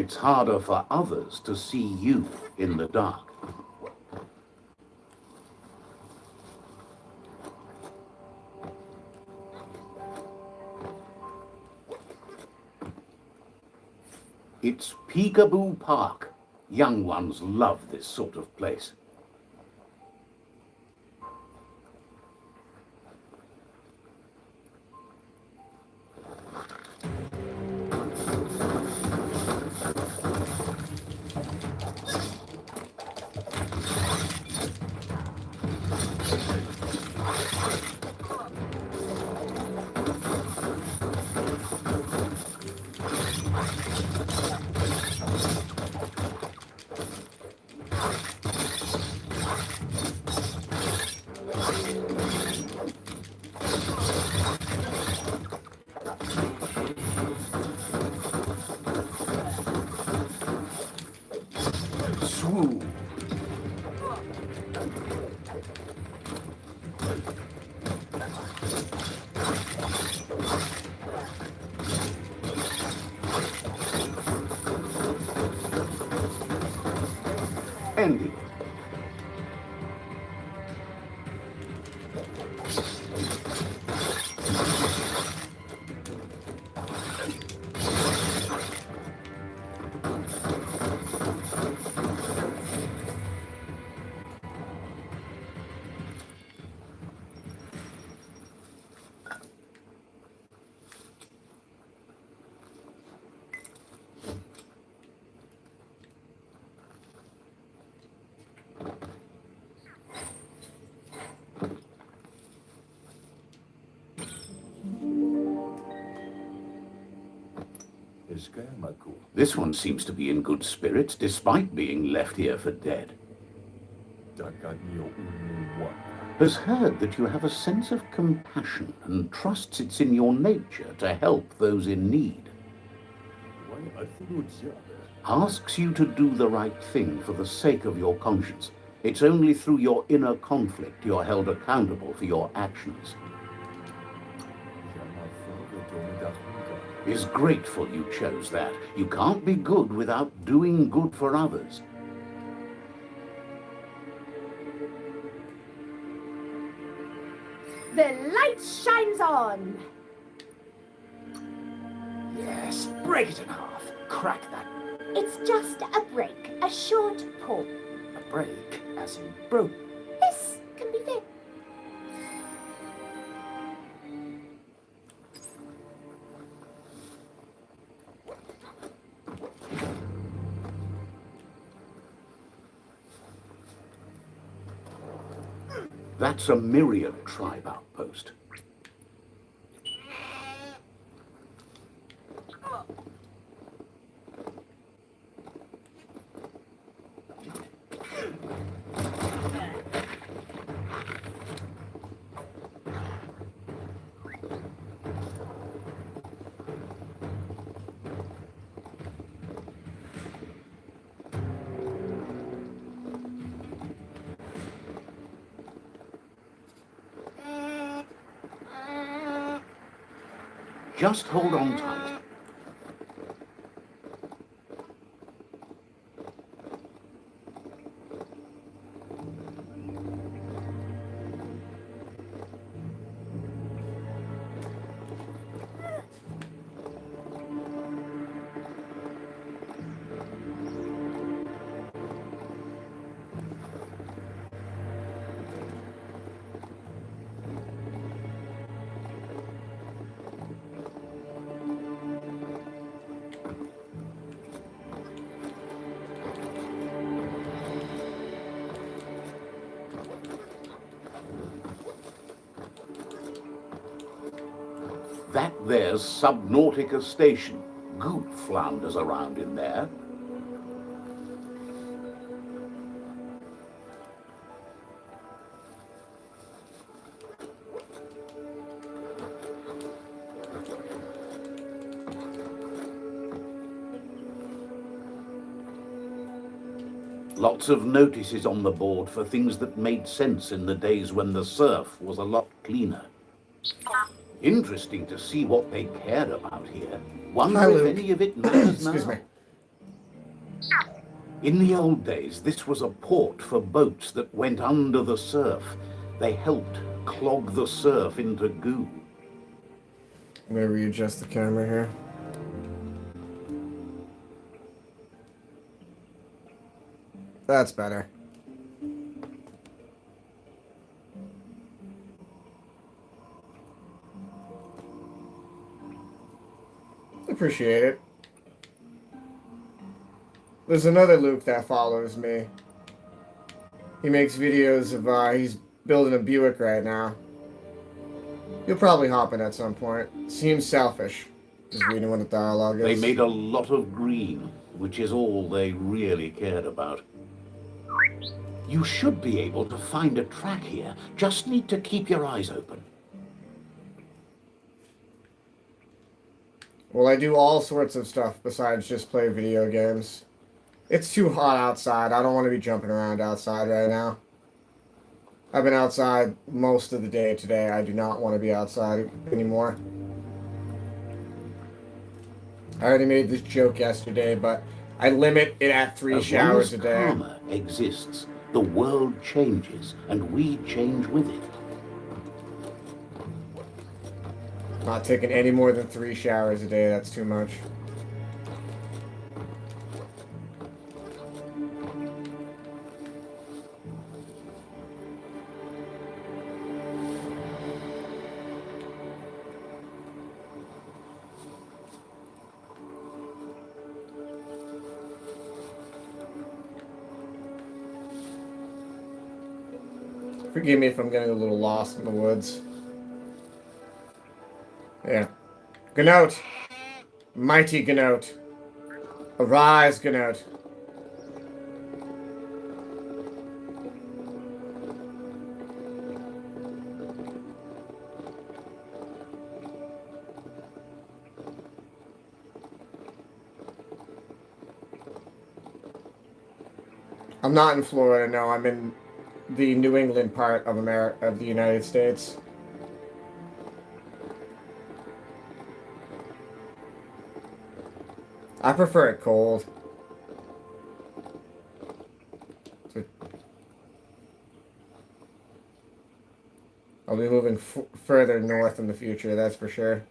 it's harder for others to see you in the dark. It's Peekaboo Park. Young ones love this sort of place. Swoo! Ending. This one seems to be in good spirits, despite being left here for dead. Has heard that you have a sense of compassion and trusts it's in your nature to help those in need. Asks you to do the right thing for the sake of your conscience. It's only through your inner conflict you're held accountable for your actions. Is grateful you chose that. You can't be good without doing good for others. The light shines on. Yes, break it in half. Crack that. It's just a break, a short pull. A break, as in broke. This can be fixed. That's a Myriad tribe outpost. Just hold on tight. That there's Subnautica Station. Good flounders around in there. Lots of notices on the board for things that made sense in the days when the surf was a lot cleaner. Interesting to see what they cared about here. Wonder if any of it matters now. Excuse me. In the old days, this was a port for boats that went under the surf. They helped clog the surf into goo. I'm gonna readjust the camera here. That's better. Appreciate it. There's another Luke that follows me. He makes videos of, he's building a Buick right now. You'll probably hop in at some point. Seems selfish. Just reading what the dialogue is. They made a lot of green, which is all they really cared about. You should be able to find a track here. Just need to keep your eyes open. Well, I do all sorts of stuff besides just play video games. It's too hot outside. I don't want to be jumping around outside right now. I've been outside most of the day today. I do not want to be outside anymore. I already made this joke yesterday, but I limit it at 3 showers a day. As long as karma exists, the world changes, and we change with it. Not taking any more than 3 showers a day. That's too much. Forgive me if I'm getting a little lost in the woods. Yeah. Gnout! Mighty Gnout! Arise, Gnout! I'm not in Florida, no. I'm in the New England part of of the United States. I prefer it cold. I'll be moving further north in the future, that's for sure.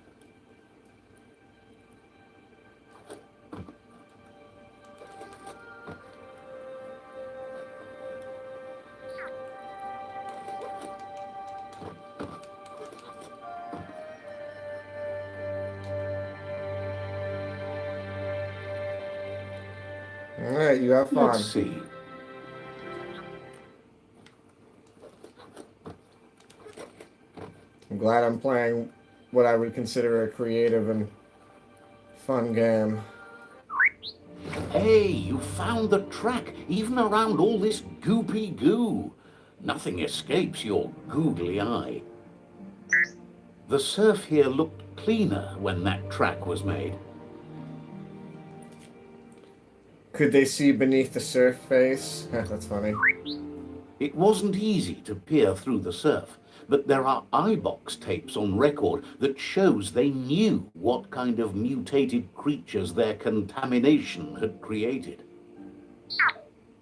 Alright, you have fun. Let's see. I'm glad I'm playing what I would consider a creative and fun game. Hey, you found the track, even around all this goopy goo. Nothing escapes your googly eye. The surf here looked cleaner when that track was made. Could they see beneath the surface? That's funny. It wasn't easy to peer through the surf, but there are iBox tapes on record that shows they knew what kind of mutated creatures their contamination had created.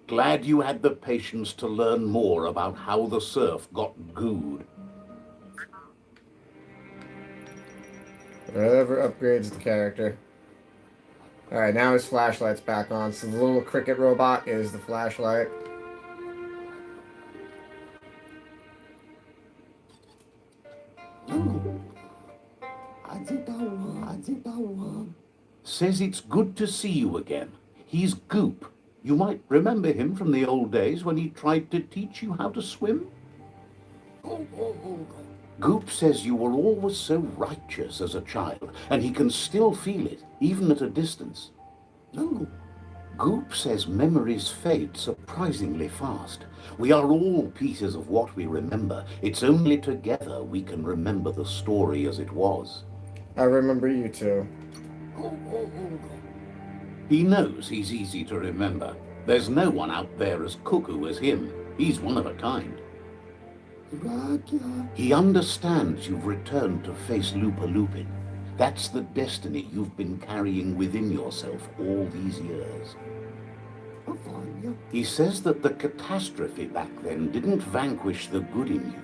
Glad you had the patience to learn more about how the surf got gooed. Whatever upgrades the character. Alright, now his flashlight's back on, so the little cricket robot is the flashlight. Says it's good to see you again. He's Goop. You might remember him from the old days when he tried to teach you how to swim. Goop says you were always so righteous as a child, and he can still feel it, even at a distance. Goop says memories fade surprisingly fast. We are all pieces of what we remember. It's only together we can remember the story as it was. I remember you too. He knows he's easy to remember. There's no one out there as cuckoo as him. He's one of a kind. He understands you've returned to face Lupa Lupin. That's the destiny you've been carrying within yourself all these years. He says that the catastrophe back then didn't vanquish the good in you.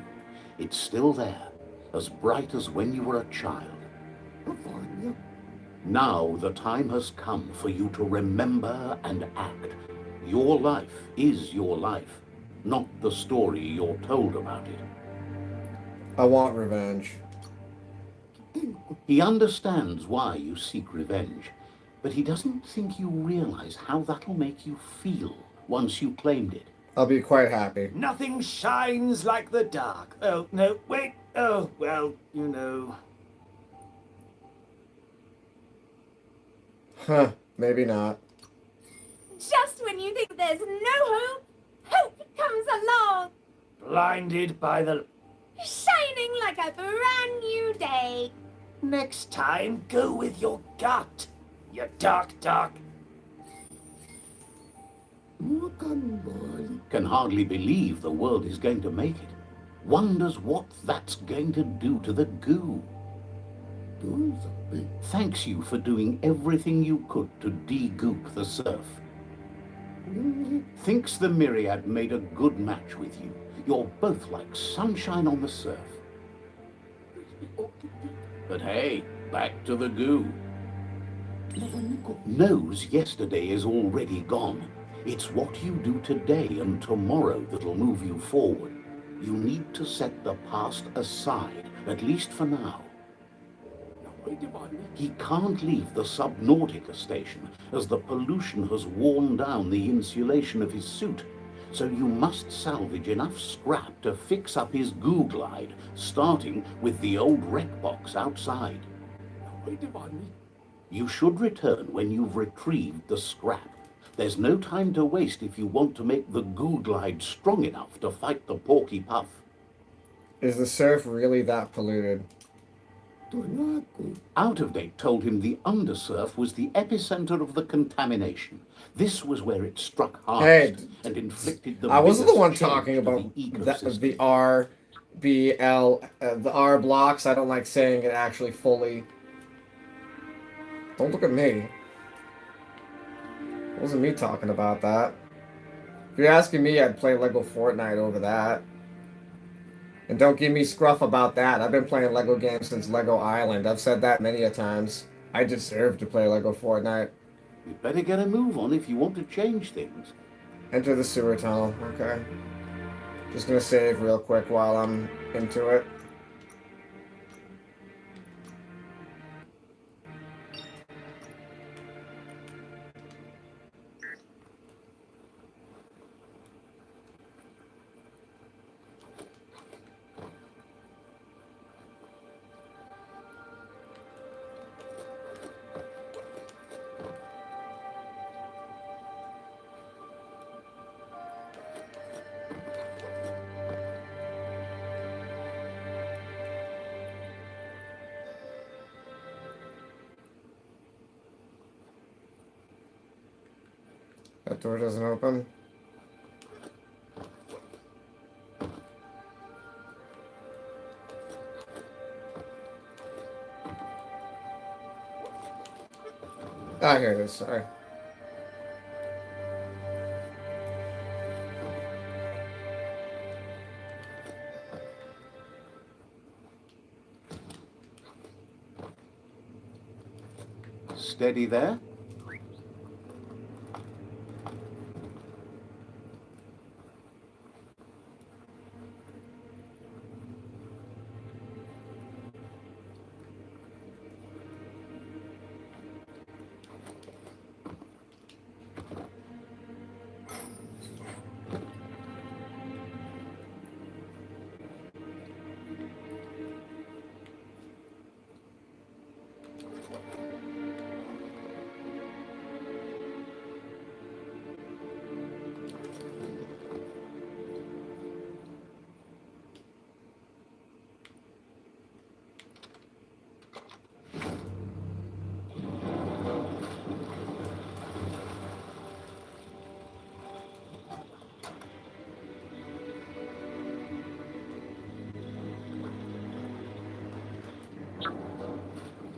It's still there, as bright as when you were a child. Now the time has come for you to remember and act. Your life is your life, not the story you're told about it. I want revenge. He understands why you seek revenge, but he doesn't think you realize how that'll make you feel once you claimed it. I'll be quite happy. Nothing shines like the dark. Oh, no, wait. Oh, well, you know. Huh, maybe not. Just when you think there's no hope, hope comes along, Blinded by the... shining like a brand new day. Next time, go with your gut. You dark. Can hardly believe the world is going to make it. Wonders what that's going to do to the goo. Thanks you for doing everything you could to de-goop the surf. Thinks the Myriad made a good match with you. You're both like sunshine on the surf. But hey, back to the goo. Knows yesterday is already gone. It's what you do today and tomorrow that'll move you forward. You need to set the past aside, at least for now. He can't leave the Subnautica station, as the pollution has worn down the insulation of his suit. So you must salvage enough scrap to fix up his goo glide, starting with the old wreck box outside. You should return when you've retrieved the scrap. There's no time to waste if you want to make the goo glide strong enough to fight the Porky Puff. Is the surf really that polluted? Out of Date told him the undersurf was the epicenter of the contamination. This was where it struck hardest and inflicted the I wasn't the one biggest change talking to about the the ecosystem. the R blocks. I don't like saying it actually fully. Don't look at me. It wasn't me talking about that. If you're asking me, I'd play Lego Fortnite over that. And don't give me scruff about that. I've been playing Lego games since Lego Island. I've said that many a times. I deserve to play Lego Fortnite. You better get a move on if you want to change things. Enter the sewer tunnel. Okay. Just gonna save real quick while I'm into it. That door doesn't open. Ah, here it is. Sorry. Steady there.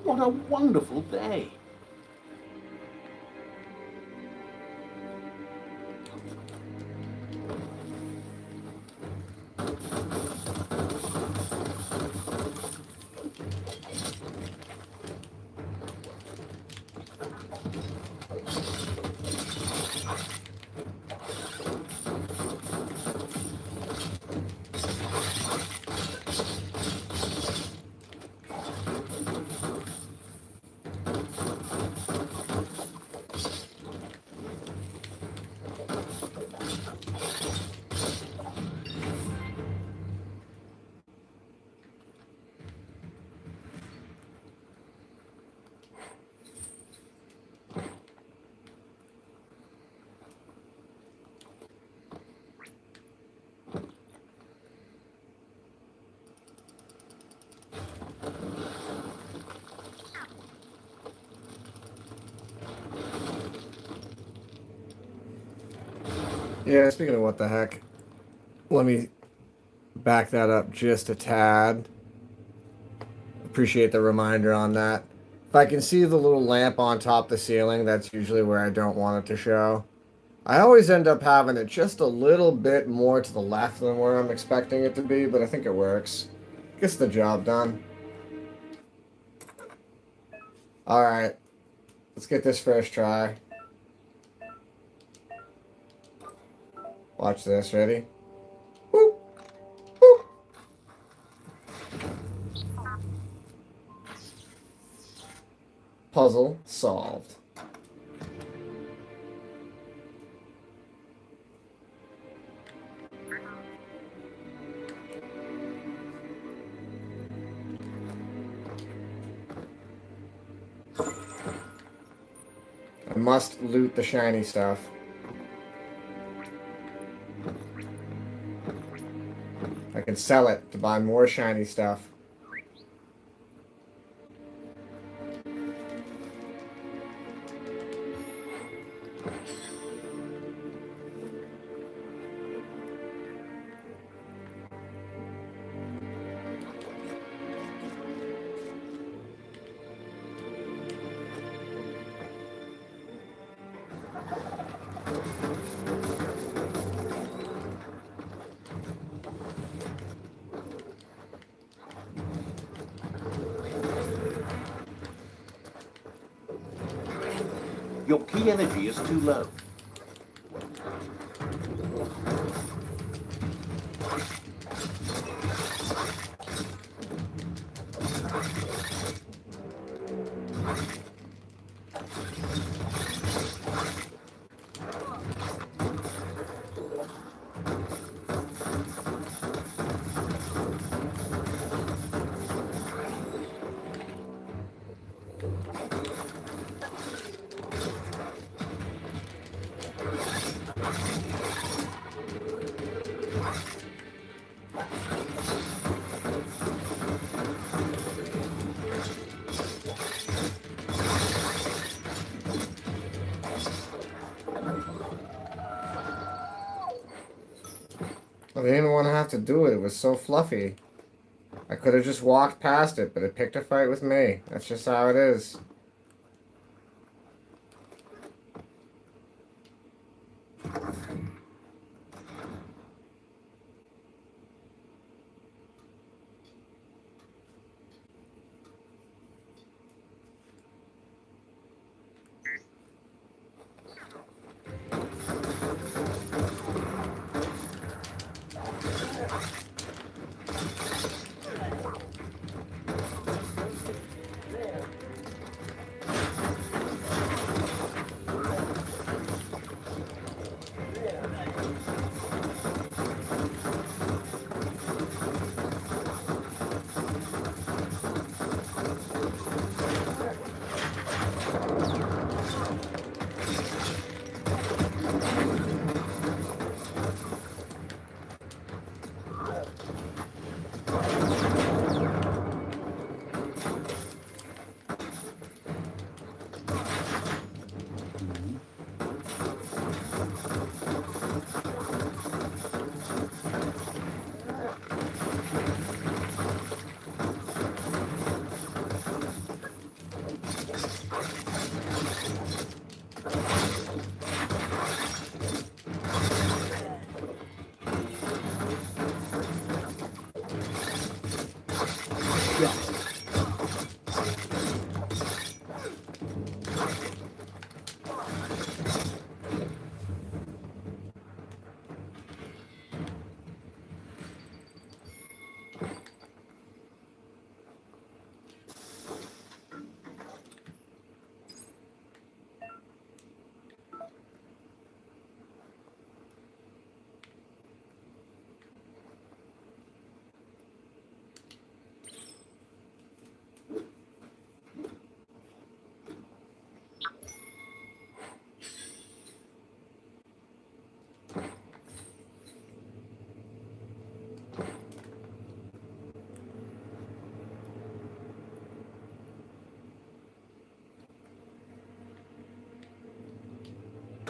What a wonderful day. Yeah, speaking of what the heck, let me back that up just a tad. Appreciate the reminder on that. If I can see the little lamp on top of the ceiling, that's usually where I don't want it to show. I always end up having it just a little bit more to the left than where I'm expecting it to be, but I think it works. Gets the job done. Alright, let's get this first try. Watch this, ready? Whoop. Whoop. Puzzle solved. I must loot the shiny stuff. I can sell it to buy more shiny stuff. Your key energy is too low. I didn't even want to have to do it. It was so fluffy. I could have just walked past it, but it picked a fight with me. That's just how it is.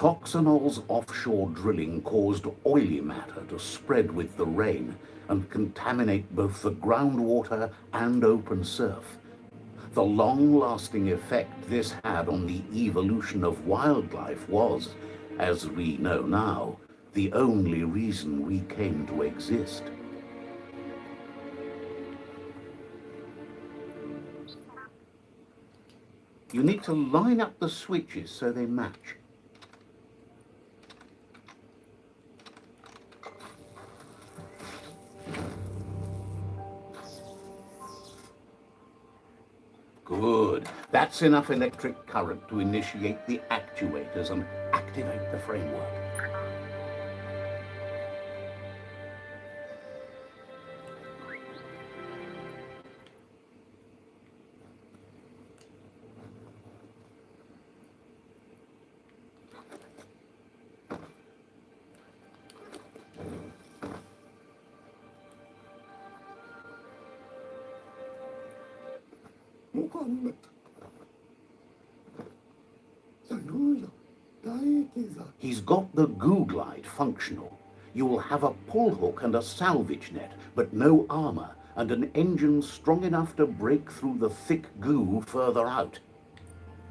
Toxanol's offshore drilling caused oily matter to spread with the rain and contaminate both the groundwater and open surf. The long-lasting effect this had on the evolution of wildlife was, as we know now, the only reason we came to exist. You need to line up the switches so they match. Good. That's enough electric current to initiate the actuators and activate the framework. He's got the goo glide functional. You will have a pull hook and a salvage net, but no armor, and an engine strong enough to break through the thick goo further out.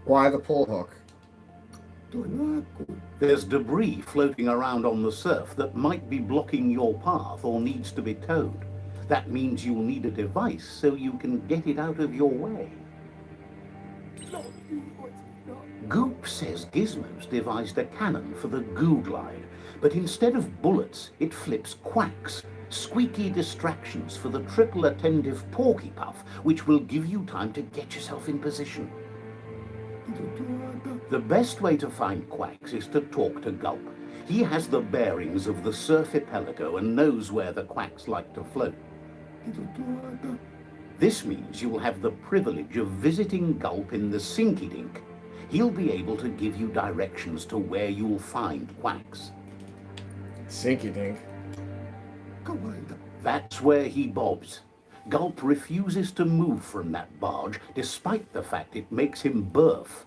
Why the pull hook? There's debris floating around on the surf that might be blocking your path or needs to be towed. That means you'll need a device so you can get it out of your way. Goop says Gizmo's devised a cannon for the goo glide, but instead of bullets, it flips quacks, squeaky distractions for the triple attentive porky puff, which will give you time to get yourself in position. The best way to find quacks is to talk to Gulp. He has the bearings of the surf archipelago and knows where the quacks like to float. This means you'll have the privilege of visiting Gulp in the Sinky Dink. He'll be able to give you directions to where you'll find quacks. Sinky Dink. That's where he bobs. Gulp refuses to move from that barge, despite the fact it makes him berth.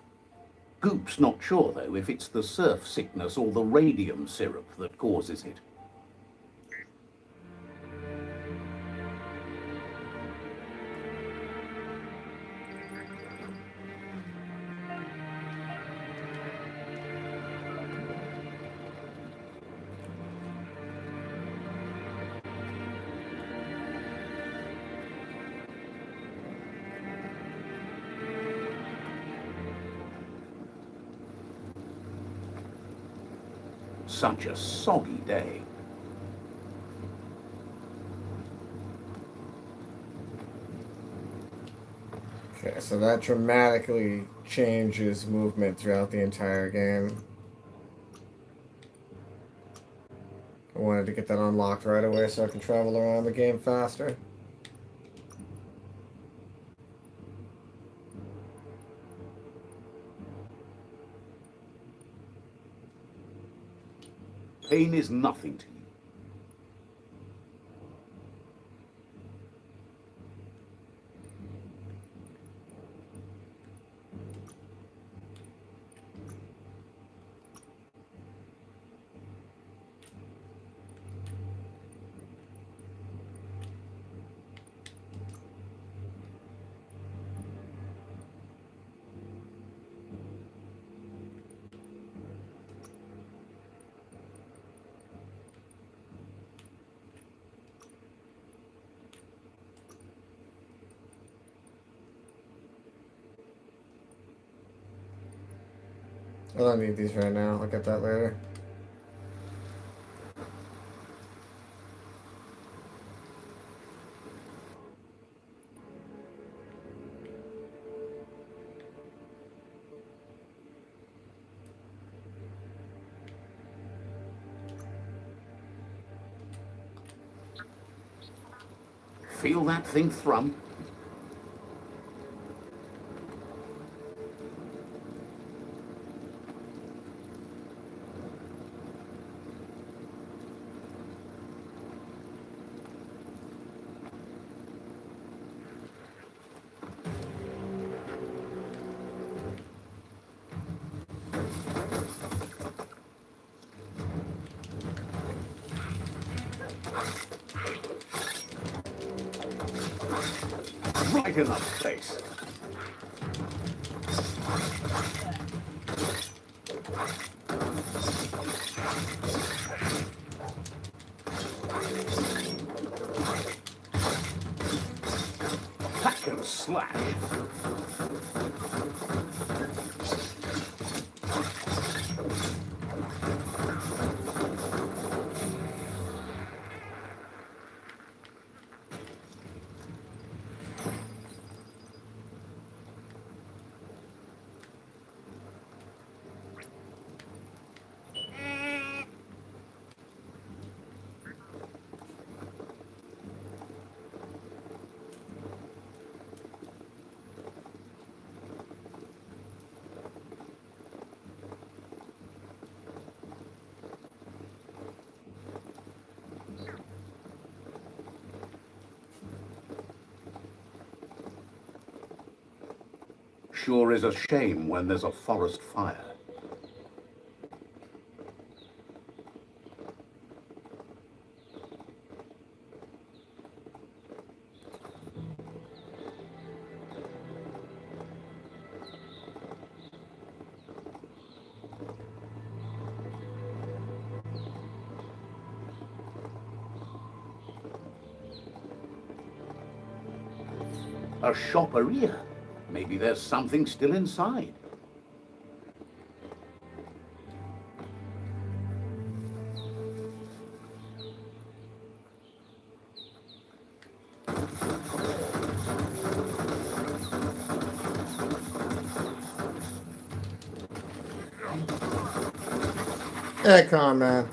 Goop's not sure, though, if it's the surf sickness or the radium syrup that causes it. Such a soggy day. Okay, so that dramatically changes movement throughout the entire game. I wanted to get that unlocked right away so I can travel around the game faster. Pain is nothing to you. I don't need these right now. I'll get that later. Feel that thing thrum? Right in the face. Hack and slash. Sure is a shame when there's a forest fire. A shopperia. Maybe there's something still inside. Hey, come on, man.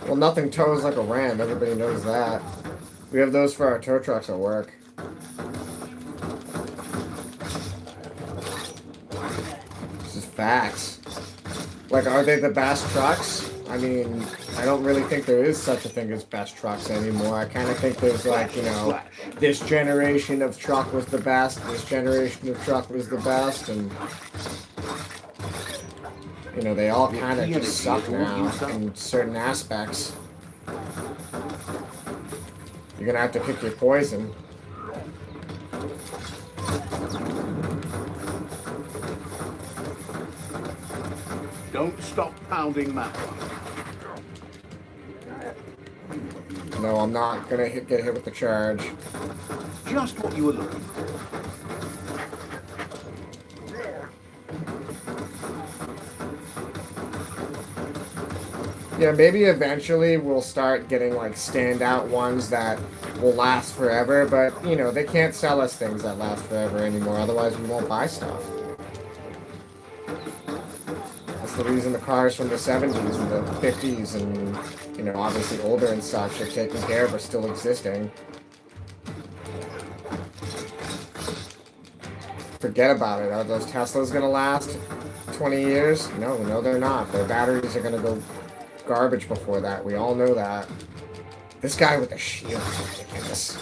Well, nothing tows like a ram. Everybody knows that. We have those for our tow trucks at work. This is facts. Like, are they the best trucks? I mean, I don't really think there is such a thing as best trucks anymore. I kind of think there's like, you know, this generation of truck was the best, this generation of truck was the best, and you know, they all kind of just suck now in certain aspects. You're gonna have to pick your poison. Don't stop pounding that one. No, I'm not gonna get hit with the charge. Just what you were looking for. Yeah, maybe eventually we'll start getting like standout ones that will last forever, but you know, they can't sell us things that last forever anymore, otherwise we won't buy stuff. That's the reason the cars from the 70s and the 50s and, you know, obviously older and such are taken care of, are still existing. Forget about it. Are those Teslas gonna last 20 years? No, they're not. Their batteries are gonna go garbage before that. We all know that. This guy with the shield is ridiculous.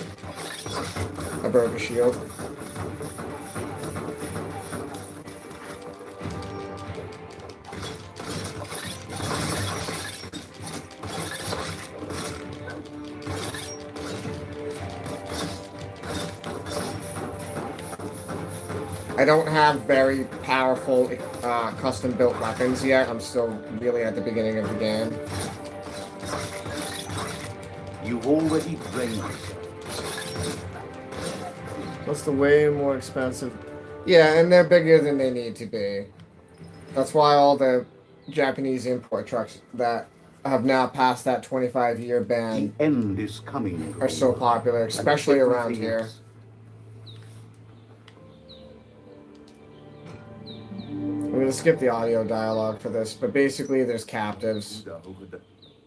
I broke a shield. I don't have very powerful custom-built weapons yet. I'm still really at the beginning of the game. You've already drained it. That's the way more expensive. Yeah, and they're bigger than they need to be. That's why all the Japanese import trucks that have now passed that 25-year ban The end is coming. are so popular, especially around here. I'm gonna skip the audio dialogue for this, but basically there's captives.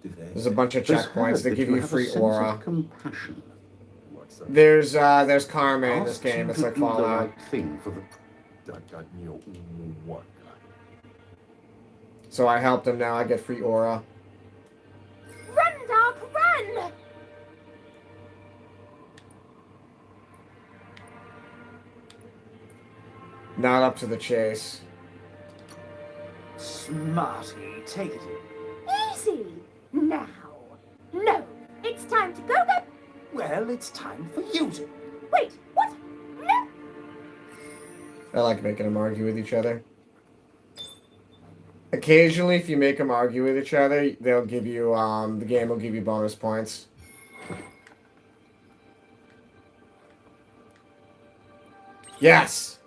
There's a bunch of checkpoints that give you free aura. Compassion. There's karma in this game. It's like Do the Fallout. right thing for the So I helped him now. I get free aura. Run, dog, run! Not up to the chase. Smarty, take it. Easy! Now, No, it's time to go. Well, it's time for you to. Wait, what? No. I like making them argue with each other. Occasionally, if you make them argue with each other, they'll give you, the game will give you bonus points. Yes!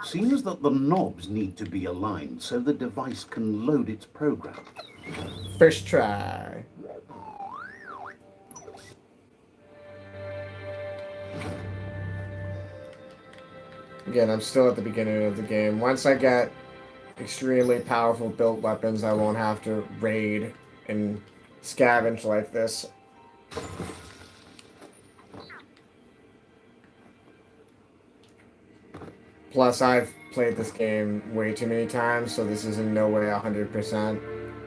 Seems that the knobs need to be aligned so the device can load its program. First try. Again, I'm still at the beginning of the game. Once I get extremely powerful built weapons, I won't have to raid and scavenge like this. Plus, I've played this game way too many times, so this is in no way 100%.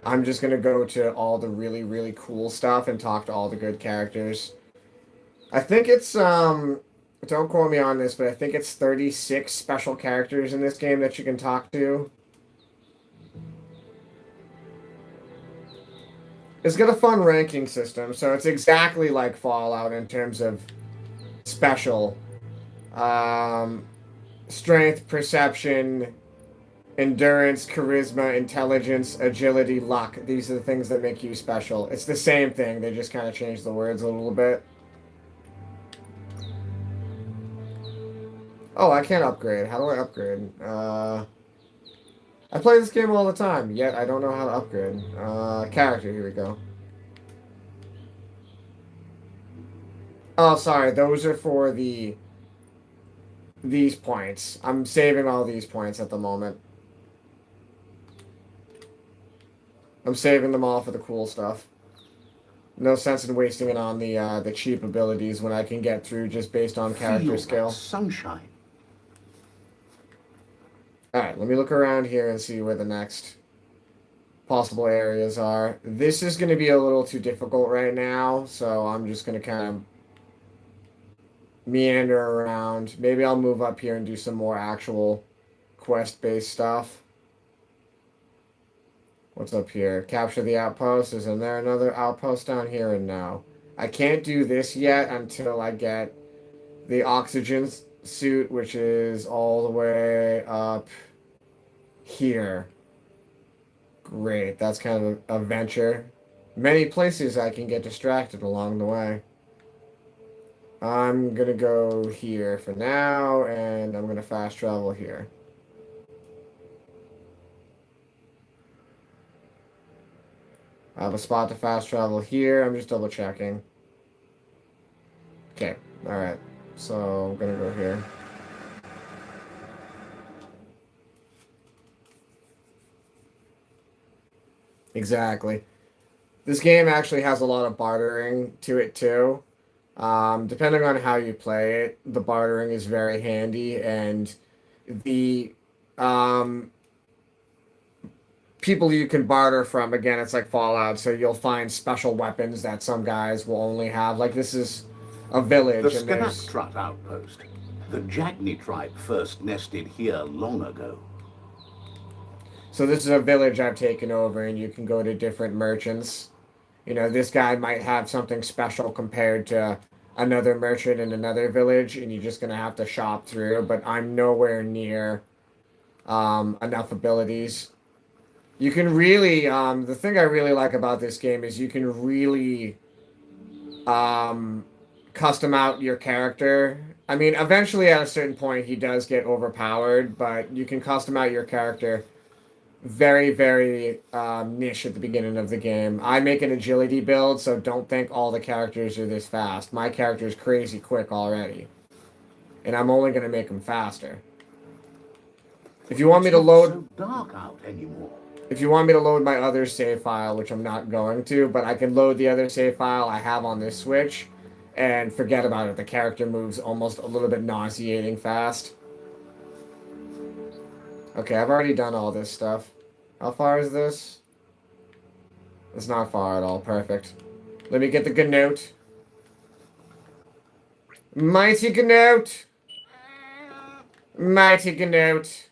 I'm just gonna go to all the really, really cool stuff and talk to all the good characters. I think it's, don't quote me on this, but I think it's 36 special characters in this game that you can talk to. It's got a fun ranking system, so it's exactly like Fallout in terms of special. Strength, perception, endurance, charisma, intelligence, agility, luck. These are the things that make you special. It's the same thing, they just kind of changed the words a little bit. Oh, I can't upgrade. How do I upgrade? I play this game all the time, yet I don't know how to upgrade. Character, here we go. Oh, sorry, those are for these points. I'm saving all these points at the moment. I'm saving them all for the cool stuff. No sense in wasting it on the cheap abilities when I can get through just based on character Feel skill. that sunshine. Alright, let me look around here and see where the next possible areas are. This is going to be a little too difficult right now, so I'm just going to kind of meander around. Maybe I'll move up here and do some more actual quest-based stuff. What's up here? Capture the outpost. Isn't there another outpost down here? And no. I can't do this yet until I get the oxygen suit, which is all the way up here. Great. That's kind of a venture. Many places I can get distracted along the way. I'm going to go here for now, and I'm going to fast travel here. I have a spot to fast travel here. I'm just double checking. Okay. Alright. So I'm going to go here. Exactly. This game actually has a lot of bartering to it too. Depending on how you play it, the bartering is very handy, and the people you can barter from, again, it's like Fallout, so you'll find special weapons that some guys will only have. Like, this is a village. The And there's... Skanaktrut outpost. The Jagni tribe first nested here long ago. So this is a village I've taken over, and you can go to different merchants. You know, this guy might have something special compared to another merchant in another village, and you're just going to have to shop through, but I'm nowhere near enough abilities. You can really, the thing I really like about this game is you can really custom out your character. I mean, eventually at a certain point he does get overpowered, but you can custom out your character very, very niche at the beginning of the game. I make an agility build, so don't think all the characters are this fast. My character is crazy quick already, and I'm only going to make them faster. If you want me to load... It's not so dark out anymore. If you want me to load my other save file, which I'm not going to, but I can load the other save file I have on this Switch, and forget about it. The character moves almost a little bit nauseating fast. Okay, I've already done all this stuff. How far is this? It's not far at all. Perfect. Let me get the Gnote. Mighty Gnote! Mighty Gnote!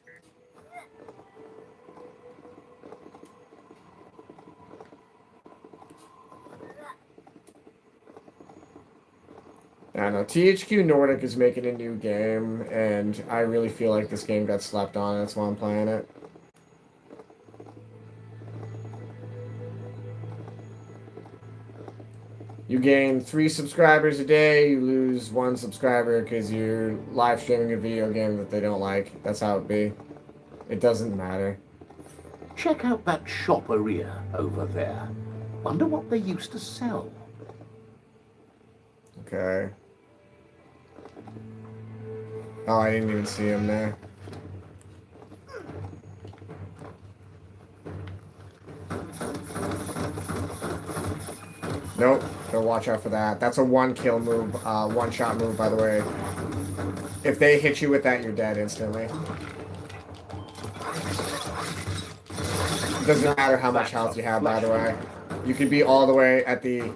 I don't know. THQ Nordic is making a new game, and I really feel like this game got slept on. That's why I'm playing it. You gain 3 subscribers a day, you lose 1 subscriber because you're live streaming a video game that they don't like. That's how it be. It doesn't matter. Check out that shopperia over there. Wonder what they used to sell. Okay. Oh, I didn't even see him there. Nope. Gotta watch out for that. That's a 1-kill move, 1-shot move, by the way. If they hit you with that, you're dead instantly. It doesn't matter how much health you have, by the way. You could be all the way at the,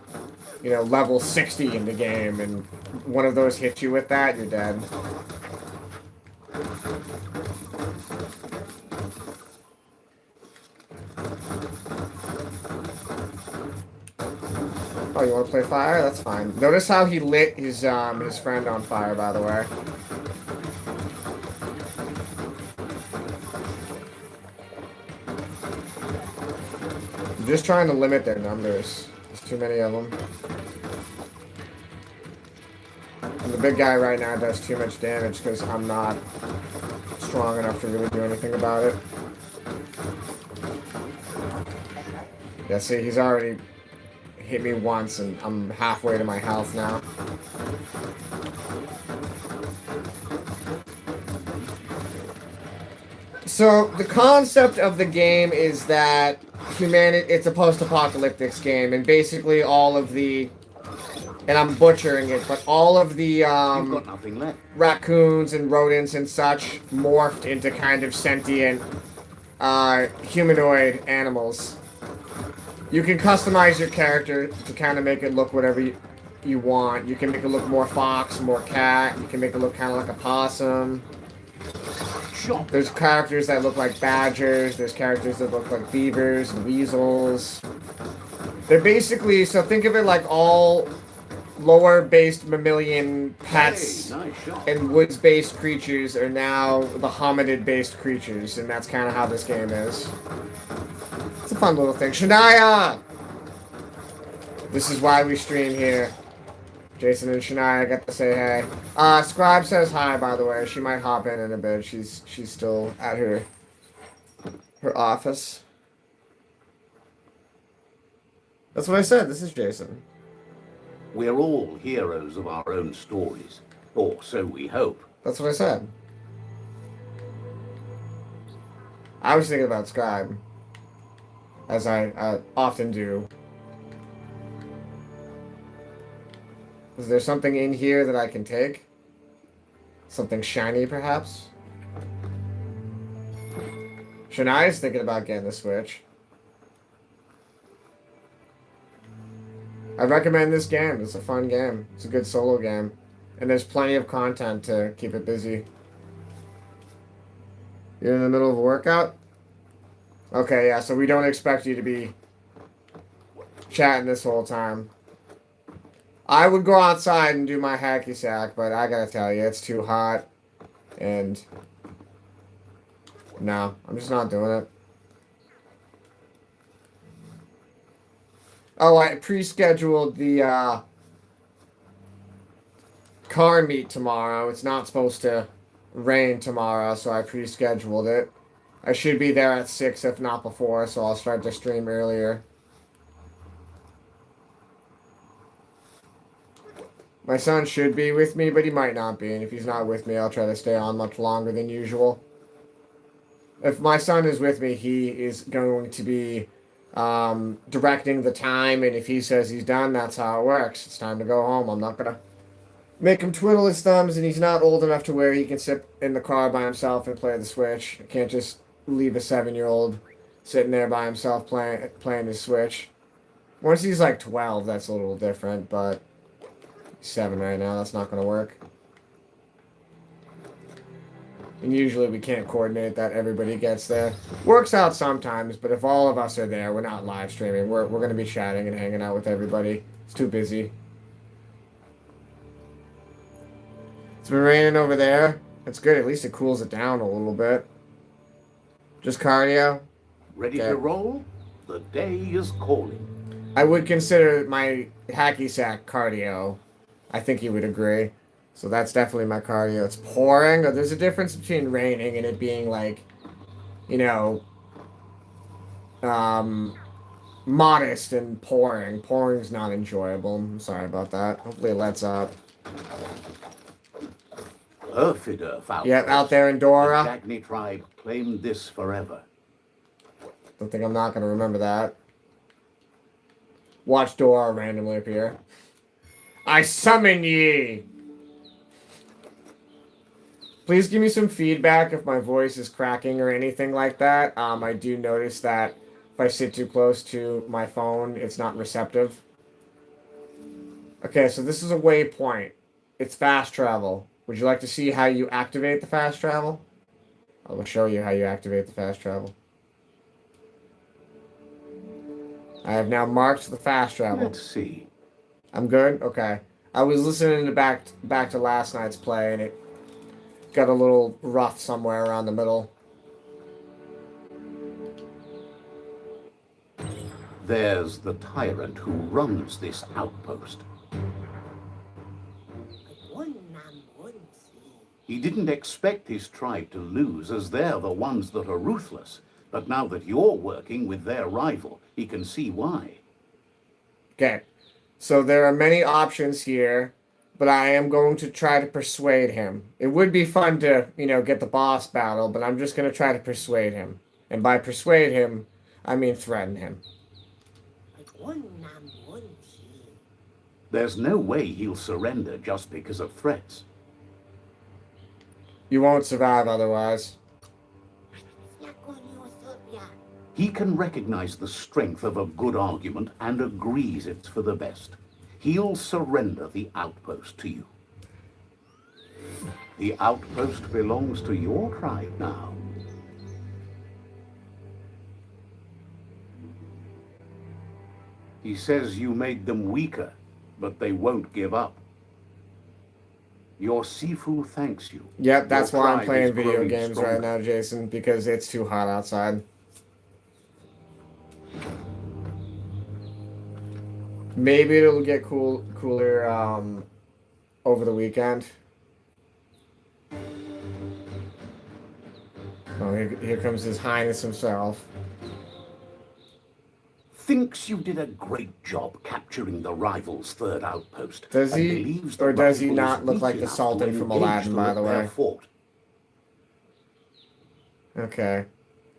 level 60 in the game, and one of those hits you with that, you're dead. Oh, you want to play fire? That's fine. Notice how he lit his friend on fire, by the way. I'm just trying to limit their numbers. There's too many of them. And the big guy right now does too much damage because I'm not strong enough to really do anything about it. Yeah, see, he's already hit me once and I'm halfway to my health now. So the concept of the game is that it's a post-apocalyptic game, and basically all of the, and I'm butchering it, but all of the You've got nothing left. raccoons and rodents and such morphed into kind of sentient humanoid animals. You can customize your character to kind of make it look whatever you want. You can make it look more fox, more cat. You can make it look kind of like a possum. There's characters that look like badgers. There's characters that look like beavers and weasels. They're basically, so think of it like all lower-based mammalian pets and woods-based creatures are now the hominid-based creatures, and that's kind of how this game is. It's a fun little thing. Shania! This is why we stream here. Jason and Shania got to say hey. Scribe says hi, by the way. She might hop in a bit. She's still at her office. That's what I said. This is Jason. We're all heroes of our own stories. Or so we hope. That's what I said. I was thinking about Scribe. As I often do. Is there something in here that I can take? Something shiny, perhaps? Shania's thinking about getting the Switch. I recommend this game. It's a fun game. It's a good solo game. And there's plenty of content to keep it busy. You're in the middle of a workout? Okay, yeah, so we don't expect you to be chatting this whole time. I would go outside and do my hacky sack, but I gotta tell you, it's too hot. And no, I'm just not doing it. Oh, I pre-scheduled the car meet tomorrow. It's not supposed to rain tomorrow, so I pre-scheduled it. I should be there at 6, if not before, so I'll start to stream earlier. My son should be with me, but he might not be, and if he's not with me, I'll try to stay on much longer than usual. If my son is with me, he is going to be directing the time, and if he says he's done, that's how it works. It's time to go home. I'm not going to make him twiddle his thumbs, and he's not old enough to where he can sit in the car by himself and play the Switch. I can't just leave a 7-year-old sitting there by himself playing his Switch. Once he's like 12, that's a little different, but 7 right now, that's not going to work. And usually we can't coordinate that everybody gets there. Works out sometimes, but if all of us are there, we're not live streaming. We're going to be chatting and hanging out with everybody. It's too busy. It's been raining over there. That's good. At least it cools it down a little bit. Just cardio. Ready Okay. to roll? The day is calling. I would consider my hacky sack cardio. I think you would agree. So that's definitely my cardio. It's pouring. There's a difference between raining and it being like, you know, modest and pouring. Pouring's not enjoyable. I'm sorry about that. Hopefully it lets up. Erfidurf outpost. Yep, out there in The Dora. Jagni tribe claimed this forever. Don't think I'm not going to remember that. Watch Dora randomly appear. I summon ye! Please give me some feedback if my voice is cracking or anything like that. I do notice that if I sit too close to my phone, it's not receptive. Okay, so this is a waypoint. It's fast travel. Would you like to see how you activate the fast travel? I will show you how you activate the fast travel. I have now marked the fast travel. Let's see. I'm good? Okay. I was listening to back to last night's play, and it got a little rough somewhere around the middle. There's the tyrant who runs this outpost. He didn't expect his tribe to lose, as they're the ones that are ruthless. But now that you're working with their rival, he can see why. Okay. So there are many options here, but I am going to try to persuade him. It would be fun to, get the boss battle, but I'm just going to try to persuade him. And by persuade him, I mean threaten him. There's no way he'll surrender just because of threats. You won't survive otherwise. He can recognize the strength of a good argument and agrees it's for the best. He'll surrender the outpost to you. The outpost belongs to your tribe now. He says you made them weaker, but they won't give up. Your Sifu thanks you. Yep, that's Your why I'm tribe playing is video growing games stronger. right now, Jason, because it's too hot outside. Maybe it'll get cooler over the weekend. Oh, here comes His Highness himself. Thinks you did a great job capturing the rival's third outpost. Does and he? believes the Or does he rival is not look weak like the enough to Sultan from engage Aladdin, them by at the their way? fort. Okay.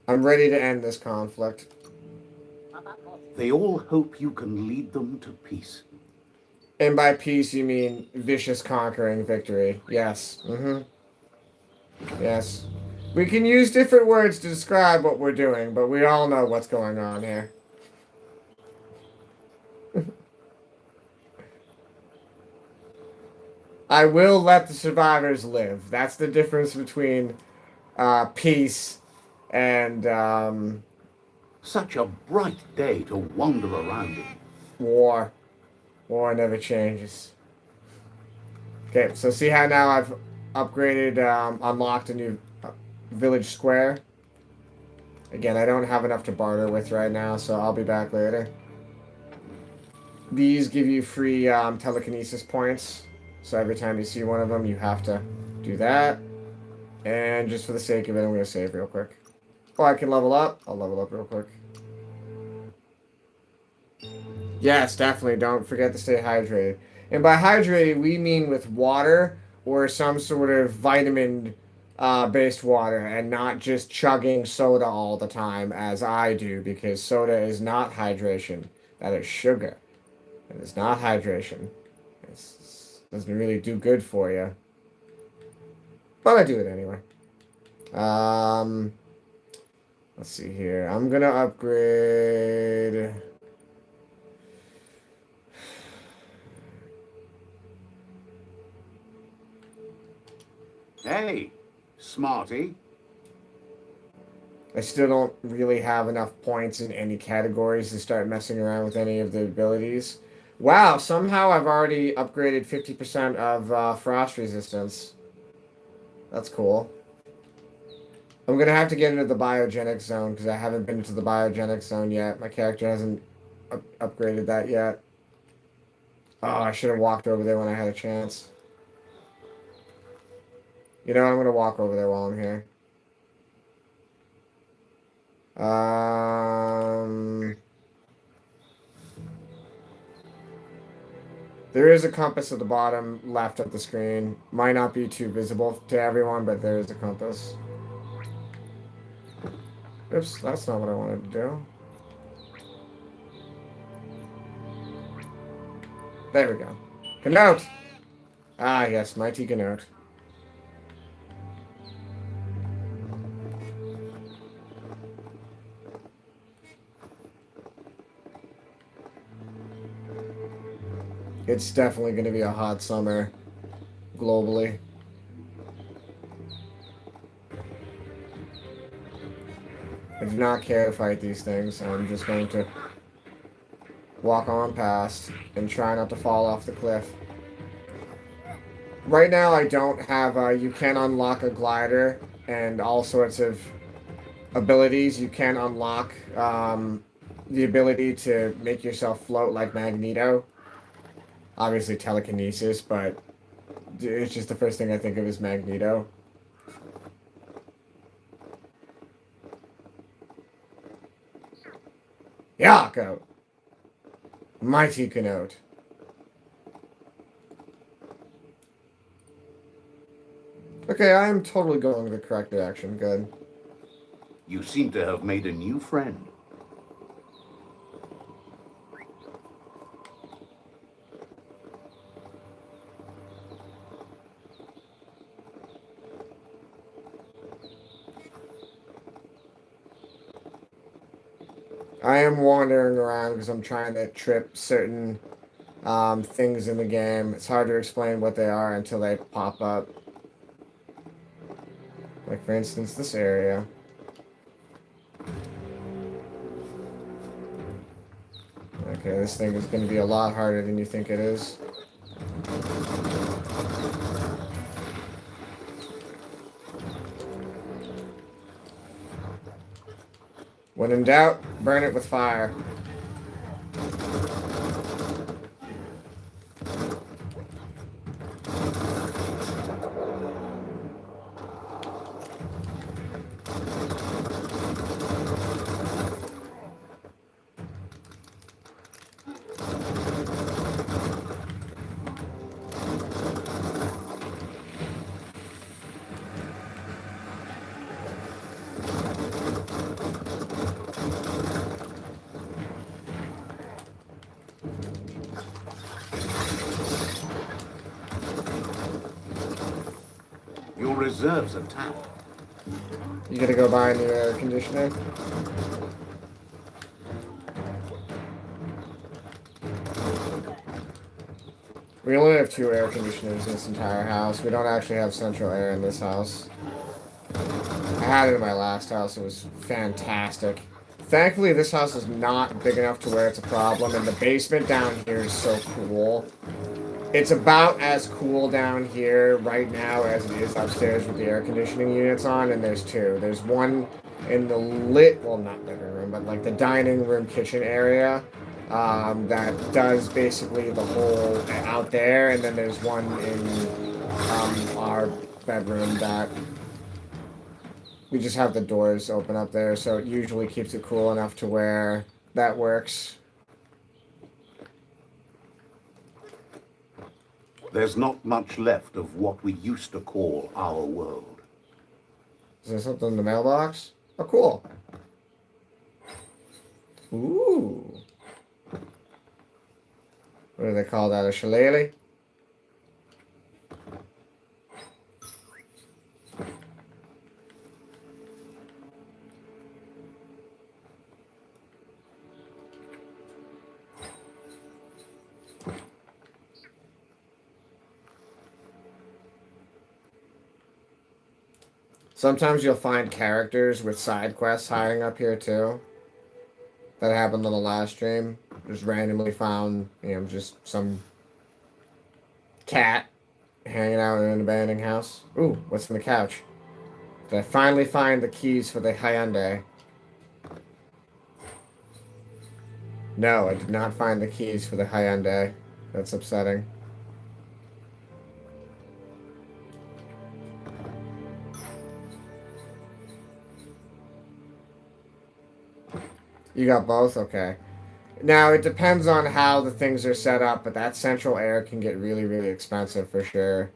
I'm ready to end this conflict. They all hope you can lead them to peace. And by peace, you mean vicious conquering victory. Yes. Yes. We can use different words to describe what we're doing, but we all know what's going on here. I will let the survivors live. That's the difference between peace and Such a bright day to wander around in. war. War never changes. Okay, so see how now I've upgraded, unlocked a new village square? Again, I don't have enough to barter with right now, so I'll be back later. These give you free telekinesis points. So every time you see one of them, you have to do that. And just for the sake of it, I'm going to save real quick. Oh, I can level up. I'll level up real quick. Yes, definitely. Don't forget to stay hydrated. And by hydrated, we mean with water or some sort of vitamin-based water and not just chugging soda all the time as I do, because soda is not hydration. That is sugar. It is not hydration. It doesn't really do good for you. But I do it anyway. Let's see here. I'm going to upgrade... Hey, smarty. I still don't really have enough points in any categories to start messing around with any of the abilities. Wow, somehow I've already upgraded 50% of frost resistance. That's cool. I'm gonna have to get into the biogenic zone because I haven't been into the biogenic zone yet. My character hasn't upgraded that yet. Oh, I should have walked over there when I had a chance. You know, I'm gonna walk over there while I'm here. There is a compass at the bottom left of the screen. Might not be too visible to everyone, but there is a compass. Oops, that's not what I wanted to do. There we go. Kenote! Ah, yes, mighty Kenote. It's definitely going to be a hot summer globally. I do not care to fight these things. I'm just going to walk on past and try not to fall off the cliff. Right now, I don't have you can unlock a glider and all sorts of abilities. You can unlock the ability to make yourself float like Magneto. Obviously telekinesis, but it's just the first thing I think of is Magneto. Yaako! Mighty Kenote. Okay, I am totally going the correct direction. Good. You seem to have made a new friend. I am wandering around because I'm trying to trip certain things in the game. It's hard to explain what they are until they pop up. Like, for instance, this area. Okay, this thing is going to be a lot harder than you think it is. When in doubt, burn it with fire. Your reserves are tapped. You gotta go buy a new air conditioner. We only have 2 air conditioners in this entire house. We don't actually have central air in this house. I had it in my last house. It was fantastic. Thankfully, this house is not big enough to where it's a problem, and the basement down here is so cool. It's about as cool down here right now as it is upstairs with the air conditioning units on, and there's 2. There's one in the well, not living room, but like the dining room kitchen area that does basically the whole out there, and then there's one in our bedroom that we just have the doors open up there, so it usually keeps it cool enough to where that works. There's not much left of what we used to call our world. Is there something in the mailbox? Oh, cool. Ooh. What do they call that? A shillelagh? Sometimes you'll find characters with side quests hiding up here too. That happened on the last stream. Just randomly found, just some cat hanging out in an abandoned house. Ooh, what's in the couch? Did I finally find the keys for the Hyundai? No, I did not find the keys for the Hyundai. That's upsetting. You got both? Okay. Now, it depends on how the things are set up, but that central air can get really, really expensive for sure.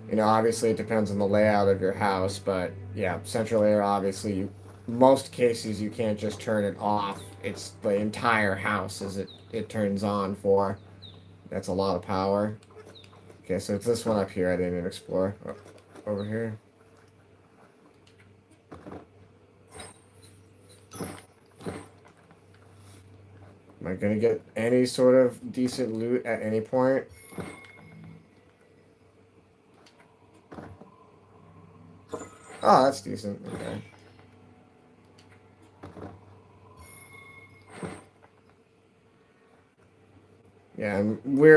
You know, obviously it depends on the layout of your house, but yeah, central air, obviously, most cases you can't just turn it off. It's the entire house as it turns on for. That's a lot of power. Okay, so it's this one up here I didn't even explore. Oh, over here. Am I gonna get any sort of decent loot at any point? Oh, that's decent. Okay. Yeah, and we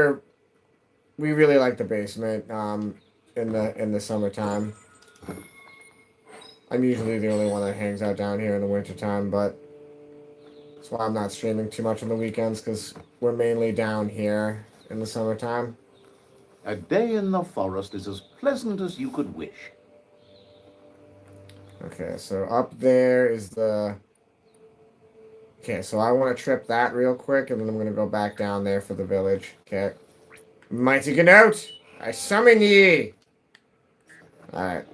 really like the basement in the summertime. I'm usually the only one that hangs out down here in the wintertime, but that's why I'm not streaming too much on the weekends, because we're mainly down here in the summertime. A day in the forest is as pleasant as you could wish. Okay, so up there is the... Okay, so I want to trip that real quick, and then I'm going to go back down there for the village. Okay. Mighty Gnout, I summon ye! Alright.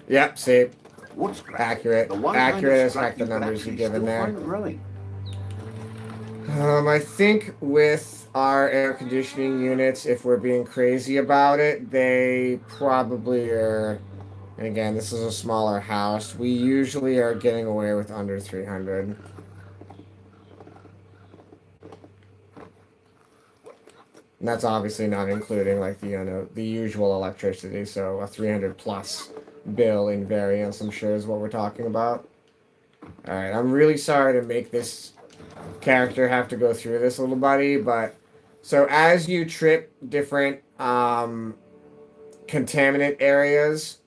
Yep, see. What's cracking? Accurate. The one Accurate kind of as heck scrap the you could numbers you actually give in still there. find growing. I think with our air conditioning units, if we're being crazy about it, they probably are. And again, this is a smaller house. We usually are getting away with under 300. And that's obviously not including like the usual electricity. So a 300 plus bill in variance, I'm sure, is what we're talking about. All right, I'm really sorry to make this character have to go through this, little buddy, but so as you trip different contaminant areas,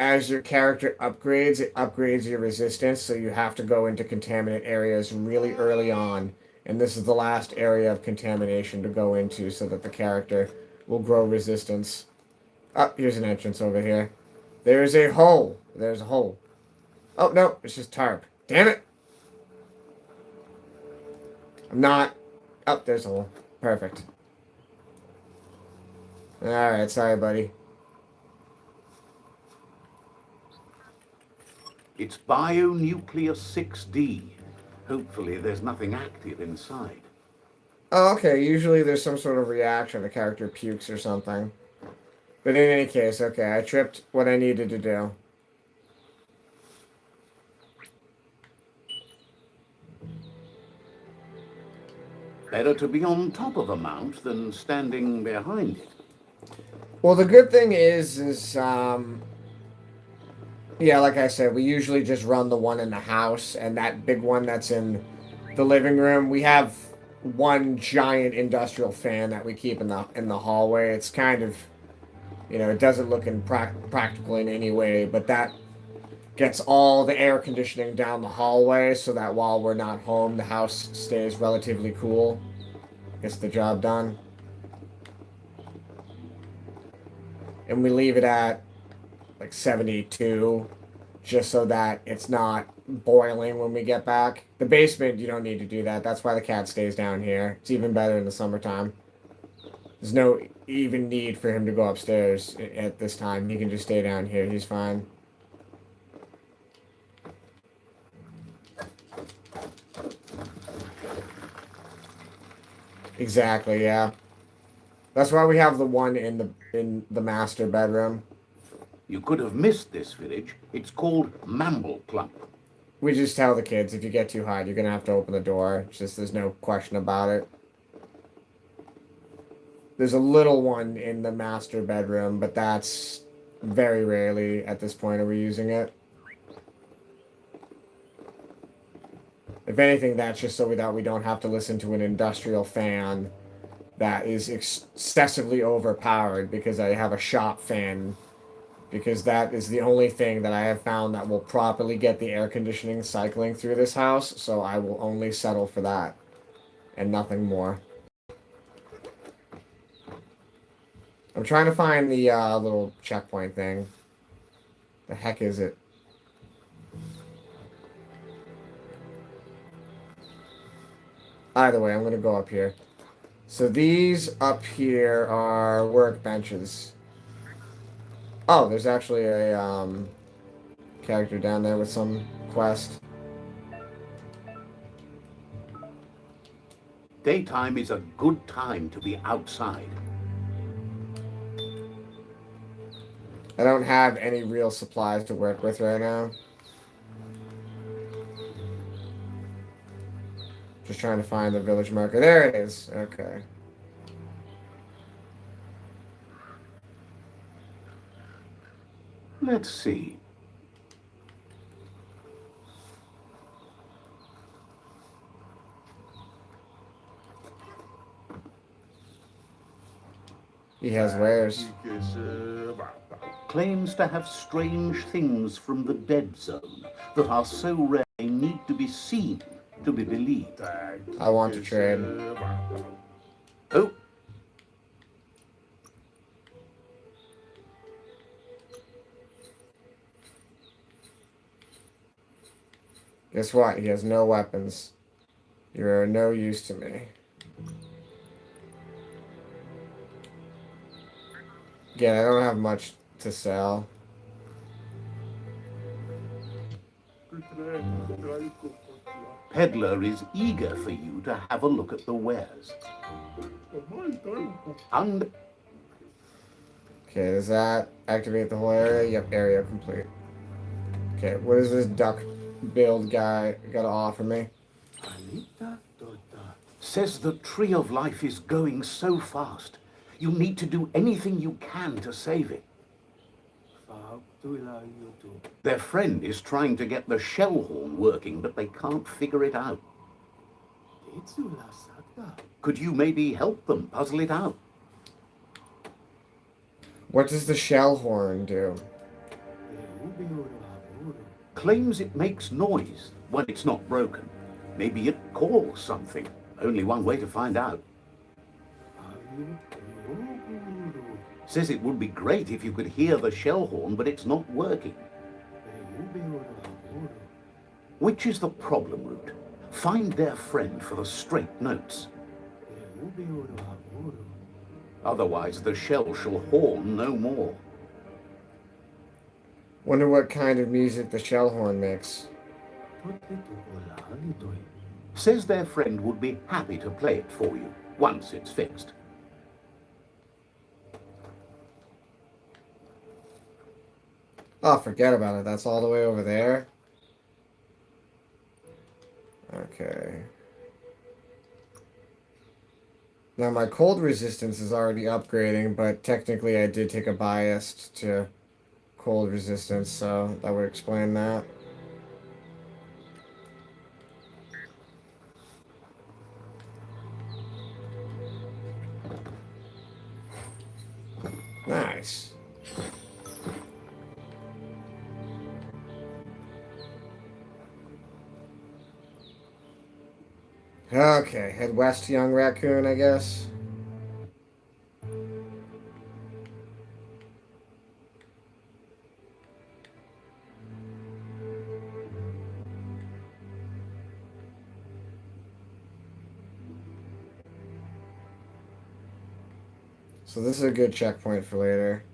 as your character upgrades, it upgrades your resistance, so you have to go into contaminant areas really early on, and this is the last area of contamination to go into so that the character will grow resistance. Oh, here's an entrance over here. There's a hole. There's a hole. Oh, no, it's just tarp. Damn it! I'm not... Oh, there's a hole. Perfect. Alright, sorry, buddy. It's Bionuclear 6D. Hopefully there's nothing active inside. Oh, okay, usually there's some sort of reaction. The character pukes or something. But in any case, okay, I tripped what I needed to do. Better to be on top of a mount than standing behind it. Well, the good thing is yeah, like I said, we usually just run the one in the house, and that big one that's in the living room, we have one giant industrial fan that we keep in the hallway. It's kind of, it doesn't look practical in any way, but that gets all the air conditioning down the hallway so that while we're not home, the house stays relatively cool. Gets the job done. And we leave it at like 72 just so that it's not boiling when we get back. The basement, you don't need to do that. That's why the cat stays down here. It's even better in the summertime. There's no even need for him to go upstairs at this time. He can just stay down here. He's fine. Exactly, yeah. That's why we have the one in the master bedroom. You could have missed this village. It's called Mamble Clump. We just tell the kids if you get too hot, you're gonna have to open the door. It's just there's no question about it. There's a little one in the master bedroom, but that's very rarely at this point are we using it. If anything, that's just so that we don't have to listen to an industrial fan that is excessively overpowered because I have a shop fan. Because that is the only thing that I have found that will properly get the air conditioning cycling through this house, so I will only settle for that and nothing more. I'm trying to find the little checkpoint thing. The heck is it? Either way, I'm going to go up here. So these up here are workbenches. Oh, there's actually a character down there with some quest. Daytime is a good time to be outside. I don't have any real supplies to work with right now. Just trying to find the village marker. There it is. Okay. Let's see. He has wares. Claims to have strange things from the dead zone that are so rare they need to be seen to be believed. I want to trade. Oh, Guess what? He has no weapons. You're no use to me. Again, I don't have much to sell. Peddler is eager for you to have a look at the wares. And Okay, does that activate the whole area? Yep, area complete. Okay, what does this duck build guy got to offer me? says the Tree of Life is going so fast. You need to do anything you can to save it. Their friend is trying to get the shell horn working, but they can't figure it out. Could you maybe help them puzzle it out? What does the shell horn do? Claims it makes noise when it's not broken. Maybe it calls something. Only one way to find out. Says it would be great if you could hear the shell horn, but it's not working. Which is the problem route? Find their friend for the straight notes. Otherwise, the shell shall horn no more. Wonder what kind of music the shell horn makes. Says their friend would be happy to play it for you, once it's fixed. Oh, forget about it. That's all the way over there. Okay. Now my cold resistance is already upgrading, but technically I did take a bias to cold resistance, so that would explain that. Nice. Okay, head west to Young Raccoon, I guess. So this is a good checkpoint for later.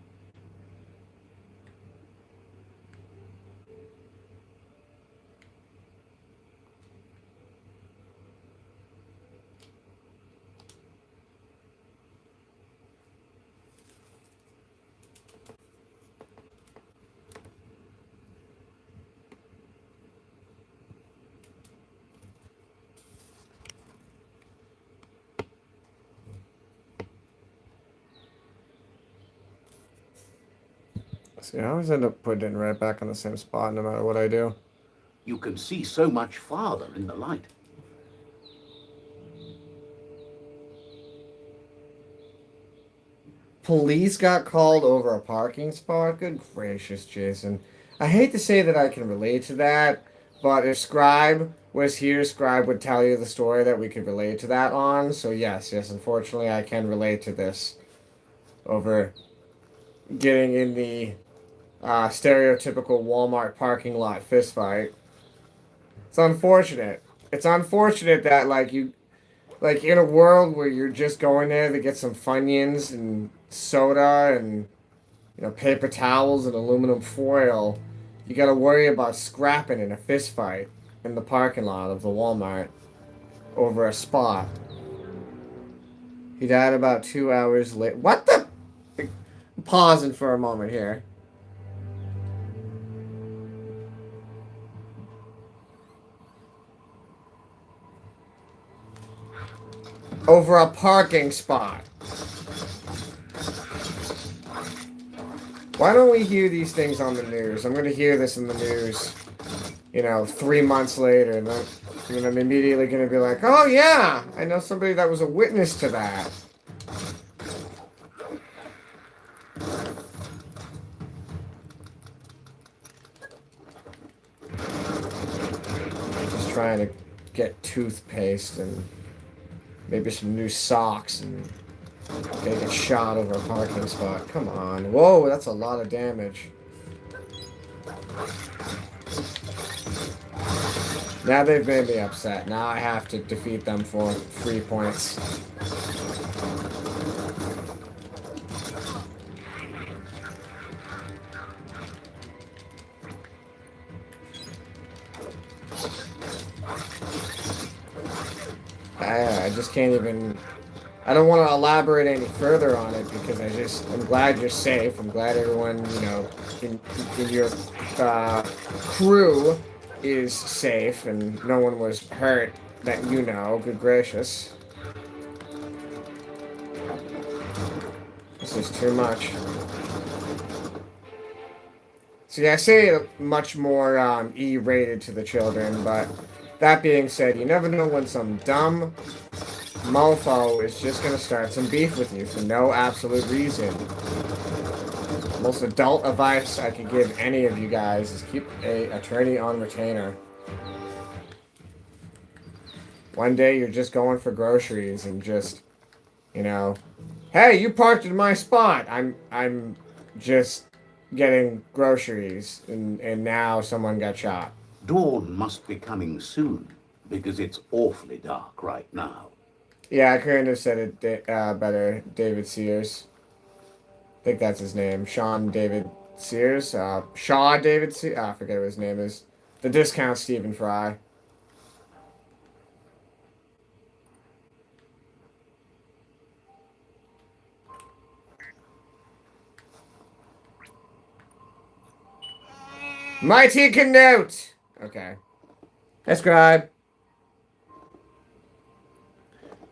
See, I always end up putting it right back on the same spot no matter what I do. You can see so much farther in the light. Police got called over a parking spot? Good gracious, Jason. I hate to say that I can relate to that, but if Scribe was here, Scribe would tell you the story that we could relate to that on. So yes, unfortunately I can relate to this. Over getting in the stereotypical Walmart parking lot fistfight. It's unfortunate. It's unfortunate that like in a world where you're just going there to get some Funyuns and soda and paper towels and aluminum foil, you got to worry about scrapping in a fistfight in the parking lot of the Walmart over a spot. He died about 2 hours late. What the? Pausing for a moment here. Over a parking spot. Why don't we hear these things on the news? I'm going to hear this in the news, 3 months later, and I'm immediately going to be like, oh yeah, I know somebody that was a witness to that. Just trying to get toothpaste and maybe some new socks and get shot over a parking spot. Come on. Whoa, that's a lot of damage. Now they've made me upset. Now I have to defeat them for 3 points. I just can't even... I don't want to elaborate any further on it because I'm glad you're safe. I'm glad everyone, in your crew is safe and no one was hurt that Good gracious. This is too much. See, I say it much more E-rated to the children, but that being said, you never know when some dumb mofo is just gonna start some beef with you for no absolute reason. Most adult advice I could give any of you guys is keep an attorney on retainer. One day you're just going for groceries and just, hey, you parked in my spot. I'm just getting groceries and now someone got shot. Dawn must be coming soon, because it's awfully dark right now. Yeah, I couldn't have said it better. David Sears. I think that's his name. Sean David Sears. Shaw David Sears. I forget what his name is. The discount Stephen Fry. Mighty Canute! Okay. Describe.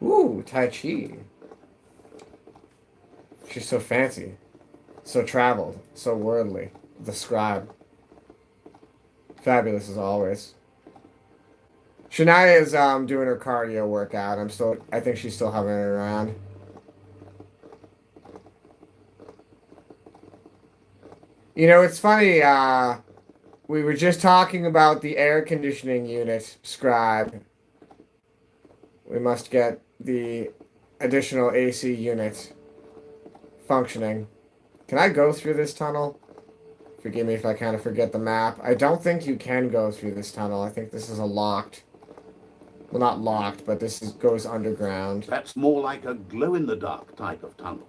Ooh, Tai Chi. She's so fancy. So traveled. So worldly. The scribe. Fabulous as always. Shania is doing her cardio workout. I think she's still having it around. It's funny, we were just talking about the air conditioning unit, Scribe. We must get the additional AC unit functioning. Can I go through this tunnel? Forgive me if I kind of forget the map. I don't think you can go through this tunnel. I think this is a locked... Well, not locked, but goes underground. That's more like a glow-in-the-dark type of tunnel.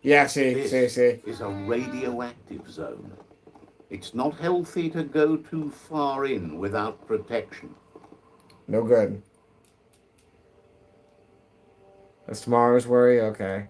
Yeah, see. This is a radioactive zone. It's not healthy to go too far in without protection. No good. That's tomorrow's worry? Okay.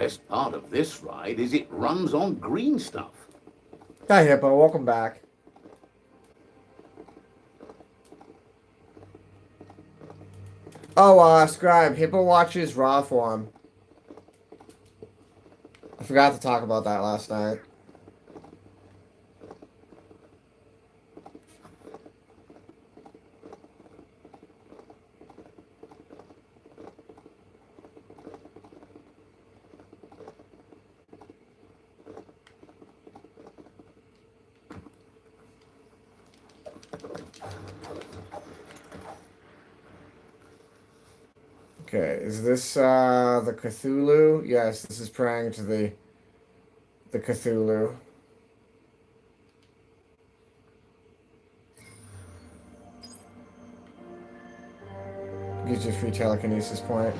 Best part of this ride is it runs on green stuff. Hi, Hippo. Welcome back. Oh, Scribe. Hippo watches Raw form. I forgot to talk about that last night. Okay, is this the Cthulhu? Yes, this is praying to the Cthulhu. Gives you a free telekinesis point.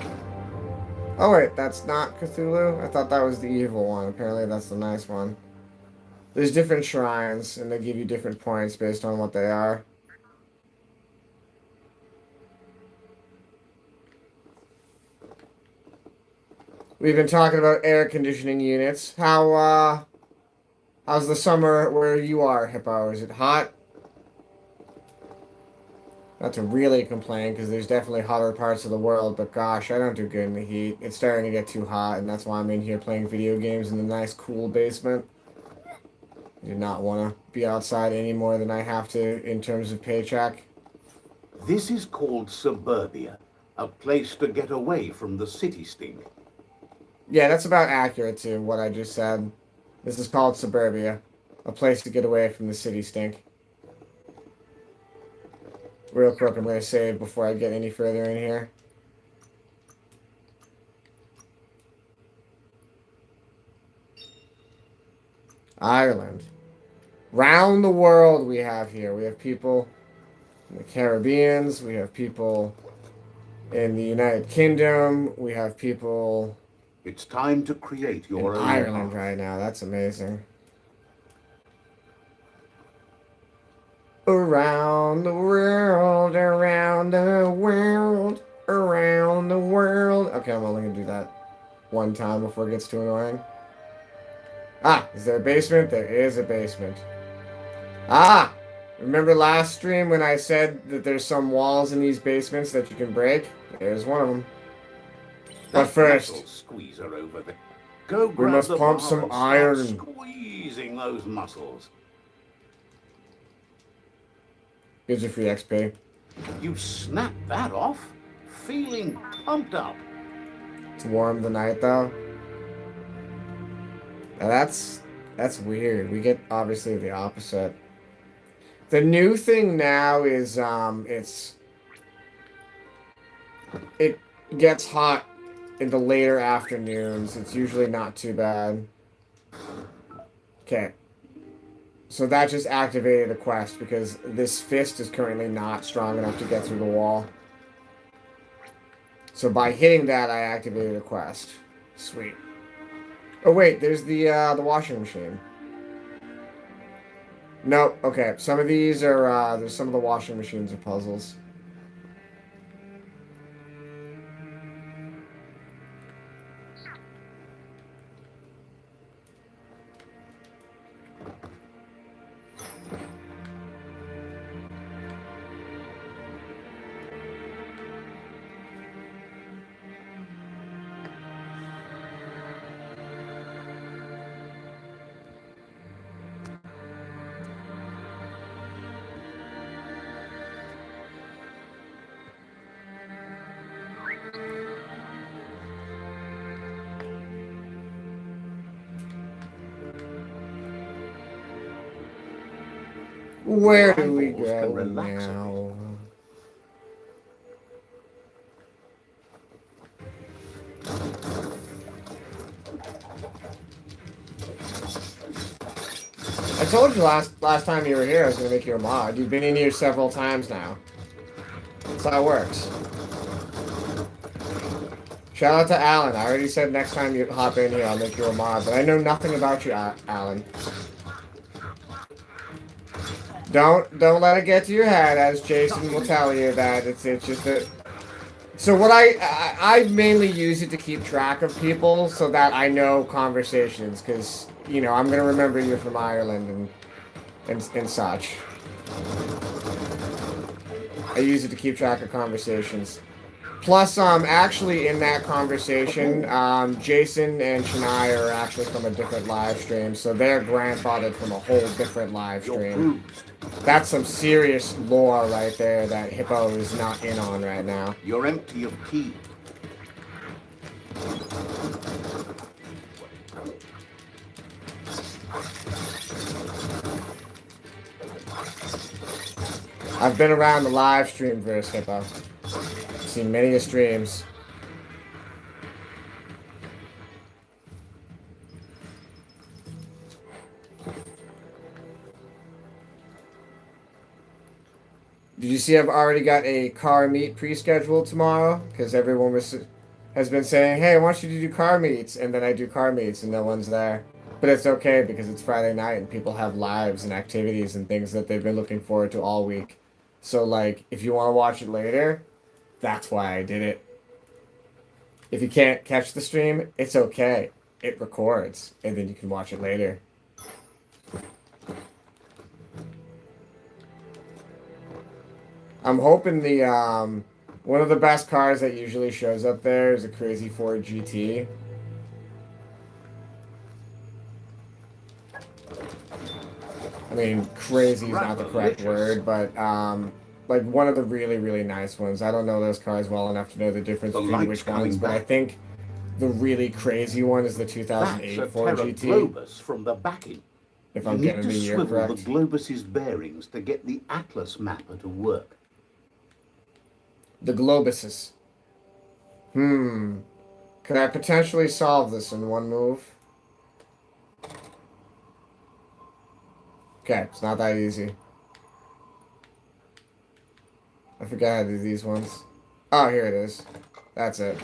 Oh wait, that's not Cthulhu? I thought that was the evil one. Apparently that's the nice one. There's different shrines, and they give you different points based on what they are. We've been talking about air conditioning units. How's the summer where you are, Hippo? Is it hot? Not to really complain, because there's definitely hotter parts of the world, but gosh, I don't do good in the heat. It's starting to get too hot, and that's why I'm in here playing video games in the nice, cool basement. I do not want to be outside any more than I have to in terms of paycheck. This is called suburbia, a place to get away from the city stink. Yeah, that's about accurate to what I just said. This is called suburbia, a place to get away from the city stink. Real quick, I'm going to save before I get any further in here. Ireland. Round the world we have here. We have people in the Caribbeans. We have people in the United Kingdom. We have people It's time to create your in own Ireland path. right now. That's amazing. Around the world, around the world, around the world. Okay, I'm only gonna do that one time before it gets too annoying. Ah, is there a basement? There is a basement. Ah! Remember last stream when I said that there's some walls in these basements that you can break? There's one of them. But That first, muscle squeezer over there. Go we grab must the pump bar some and start iron. squeezing those muscles. Gives you free XP. You snap that off, feeling pumped up. It's warm tonight though. Now that's weird. We get obviously the opposite. The new thing now is it gets hot in the later afternoons. It's usually not too bad. Okay. So that just activated a quest because this fist is currently not strong enough to get through the wall. So by hitting that, I activated a quest. Sweet. Oh wait, there's the washing machine. Nope. Okay, some of these are there's some of the washing machines are puzzles. Where do we eyeballs can go relax a now? I told you last time you were here I was gonna make you a mod. You've been in here several times now. That's how it works. Shout out to Alan. I already said next time you hop in here I'll make you a mod, but I know nothing about you, Alan. Don't let it get to your head, as Jason will tell you that it's just that So what I mainly use it to keep track of people so that I know conversations because you know I'm gonna remember you're from Ireland and such. I use it to keep track of conversations. Plus, actually in that conversation, Jason and Shania are actually from a different live stream, so they're grandfathered from a whole different live You're stream. bruised. That's some serious lore right there that Hippo is not in on right now. You're empty of ki. I've been around the live stream verse, Hippo. I've seen many streams. Did you see I've already got a car meet pre-scheduled tomorrow? Because everyone has been saying, hey, I want you to do car meets. And then I do car meets and no one's there. But it's okay because it's Friday night and people have lives and activities and things that they've been looking forward to all week. So, like, if you want to watch it later, that's why I did it. If you can't catch the stream, it's okay. It records, and then you can watch it later. I'm hoping the, one of the best cars that usually shows up there is a Crazy Ford GT. I mean, crazy is not the correct word, but like one of the really, really nice ones. I don't know those cars well enough to know the difference between which ones, but I think the really crazy one is the 2008 That's a Ford Terra GT. Globus from the backing. If You I'm need getting to the year swivel the correct. Globus's bearings to get the Atlas mapper to work. The Globuses. Could I potentially solve this in one move? Okay, it's not that easy. I forgot how to do these ones. Oh, here it is. That's it.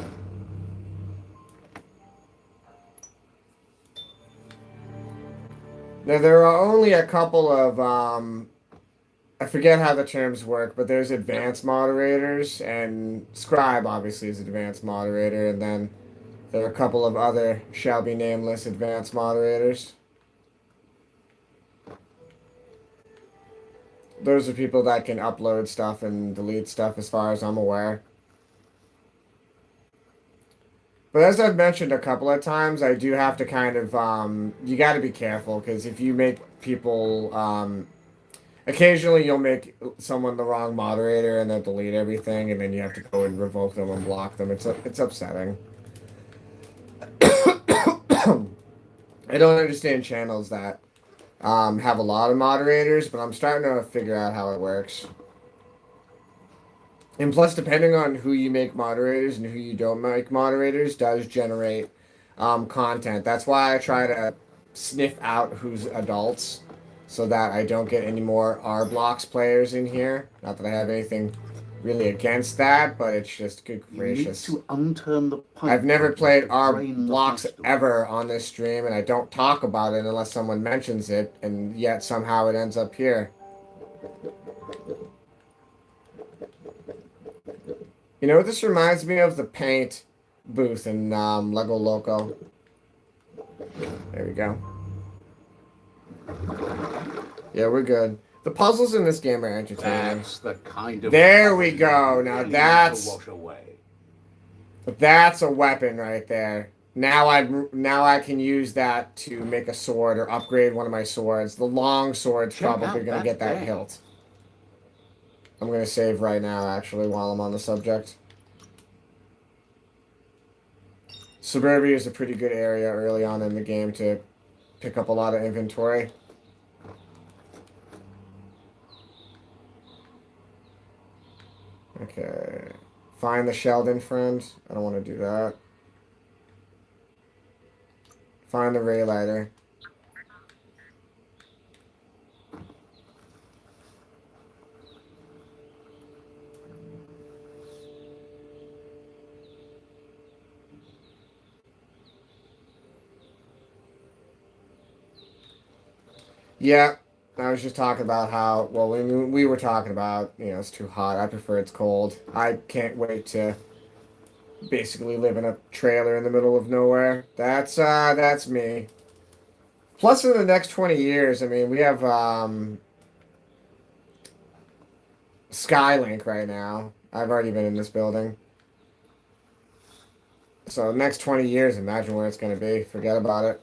Now, there are only a couple of, I forget how the terms work, but there's advanced moderators, and Scribe obviously is an advanced moderator, and then there are a couple of other shall be nameless advanced moderators. Those are people that can upload stuff and delete stuff as far as I'm aware. But as I've mentioned a couple of times, I do have to kind of, you got to be careful because if you make people, occasionally you'll make someone the wrong moderator and they'll delete everything and then you have to go and revoke them and block them. It's upsetting. I don't understand channels that have a lot of moderators, but I'm starting to figure out how it works. And plus, depending on who you make moderators and who you don't make moderators, does generate content. That's why I try to sniff out who's adults, so that I don't get any more R-Blocks players in here. Not that I have anything really against that, but it's just good gracious. You need to unturn the pipe. I've never played to R drain the blocks plastic. ever on this stream, and I don't talk about it unless someone mentions it, and yet somehow it ends up here. You know what this reminds me of? The paint booth in Lego Loco. There we go. Yeah, we're good. The puzzles in this game are entertaining. That's the kind of. There we go. Now you need to that's wash away. a weapon right there. Now I can use that to make a sword or upgrade one of my swords. The long sword's Check probably out going to that get that bag. hilt. I'm going to save right now, actually, while I'm on the subject. Suburbia is a pretty good area early on in the game to pick up a lot of inventory. Okay. Find the Sheldon friend. I don't want to do that. Find the Ray Lighter. Yeah, I was just talking about how, well, we were talking about, you know, it's too hot. I prefer it's cold. I can't wait to basically live in a trailer in the middle of nowhere. That's me. Plus, in the next 20 years, I mean, we have Skylink right now. I've already been in this building. So next 20 years, imagine where it's going to be. Forget about it.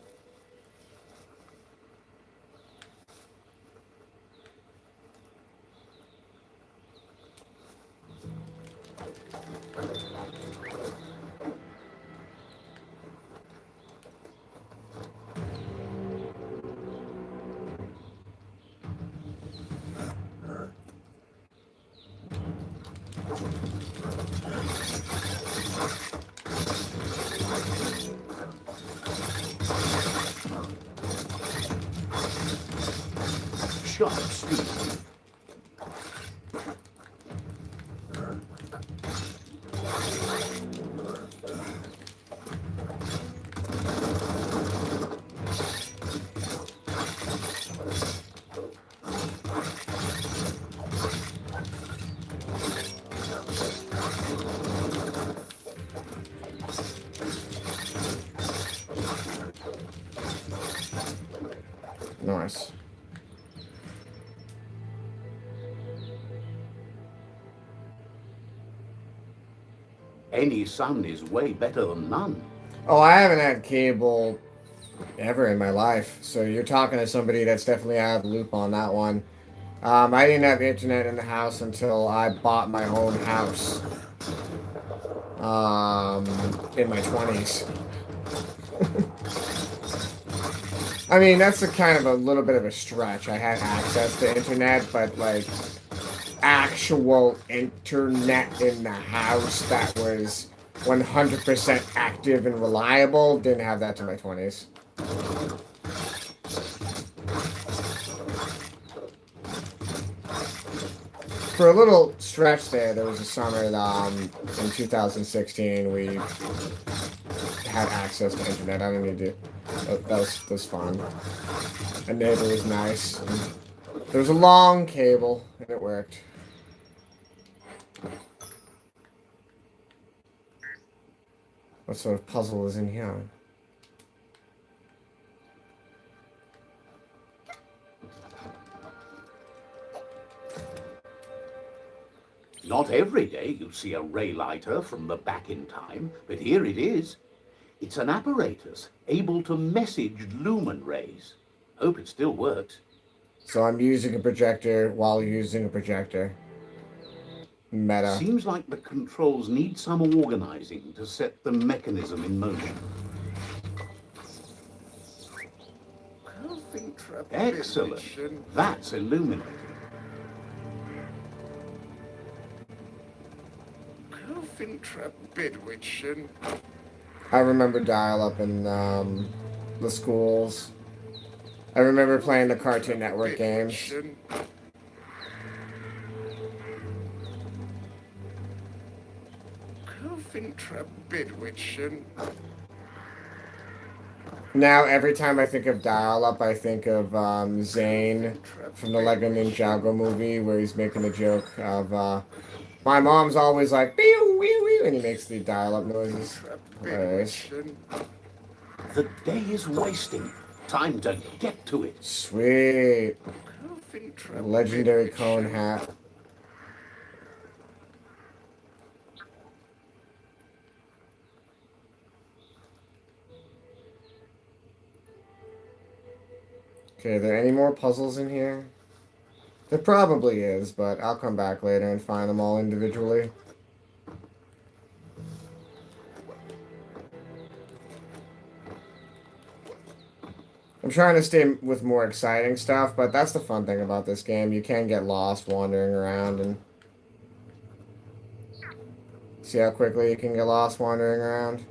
Sharp steel. Nice. Any sun is way better than none. Oh, I haven't had cable ever in my life. So you're talking to somebody that's definitely out of the loop on that one. I didn't have internet in the house until I bought my own house. In my 20s. I mean, that's a kind of a little bit of a stretch. I had access to internet, but like actual internet in the house that was 100% active and reliable, didn't have that to my 20s. For a little stretch there was a summer that, in 2016 we had access to internet. I didn't need to. That was fun. A neighbor was nice. There was a long cable, and it worked. What sort of puzzle is in here? Not every day you see a ray lighter from the back in time, but here it is. It's an apparatus able to message lumen rays. Hope it still works. So I'm using a projector while using a projector. Meta. Seems like the controls need some organizing to set the mechanism in motion. Excellent. That's illuminating. I remember dial-up in the schools. I remember playing the Cartoon Network games. Now, every time I think of dial-up, I think of Zane from the Lego Ninjago movie, where he's making a joke of, my mom's always like, "Pew, wee, wee," and he makes the dial-up noises. Hilarious. The day is wasting. Time to get to it. Sweet. A legendary cone hat. Okay, are there any more puzzles in here? There probably is, but I'll come back later and find them all individually. I'm trying to stay with more exciting stuff, but that's the fun thing about this game. You can get lost wandering around and... See how quickly you can get lost wandering around?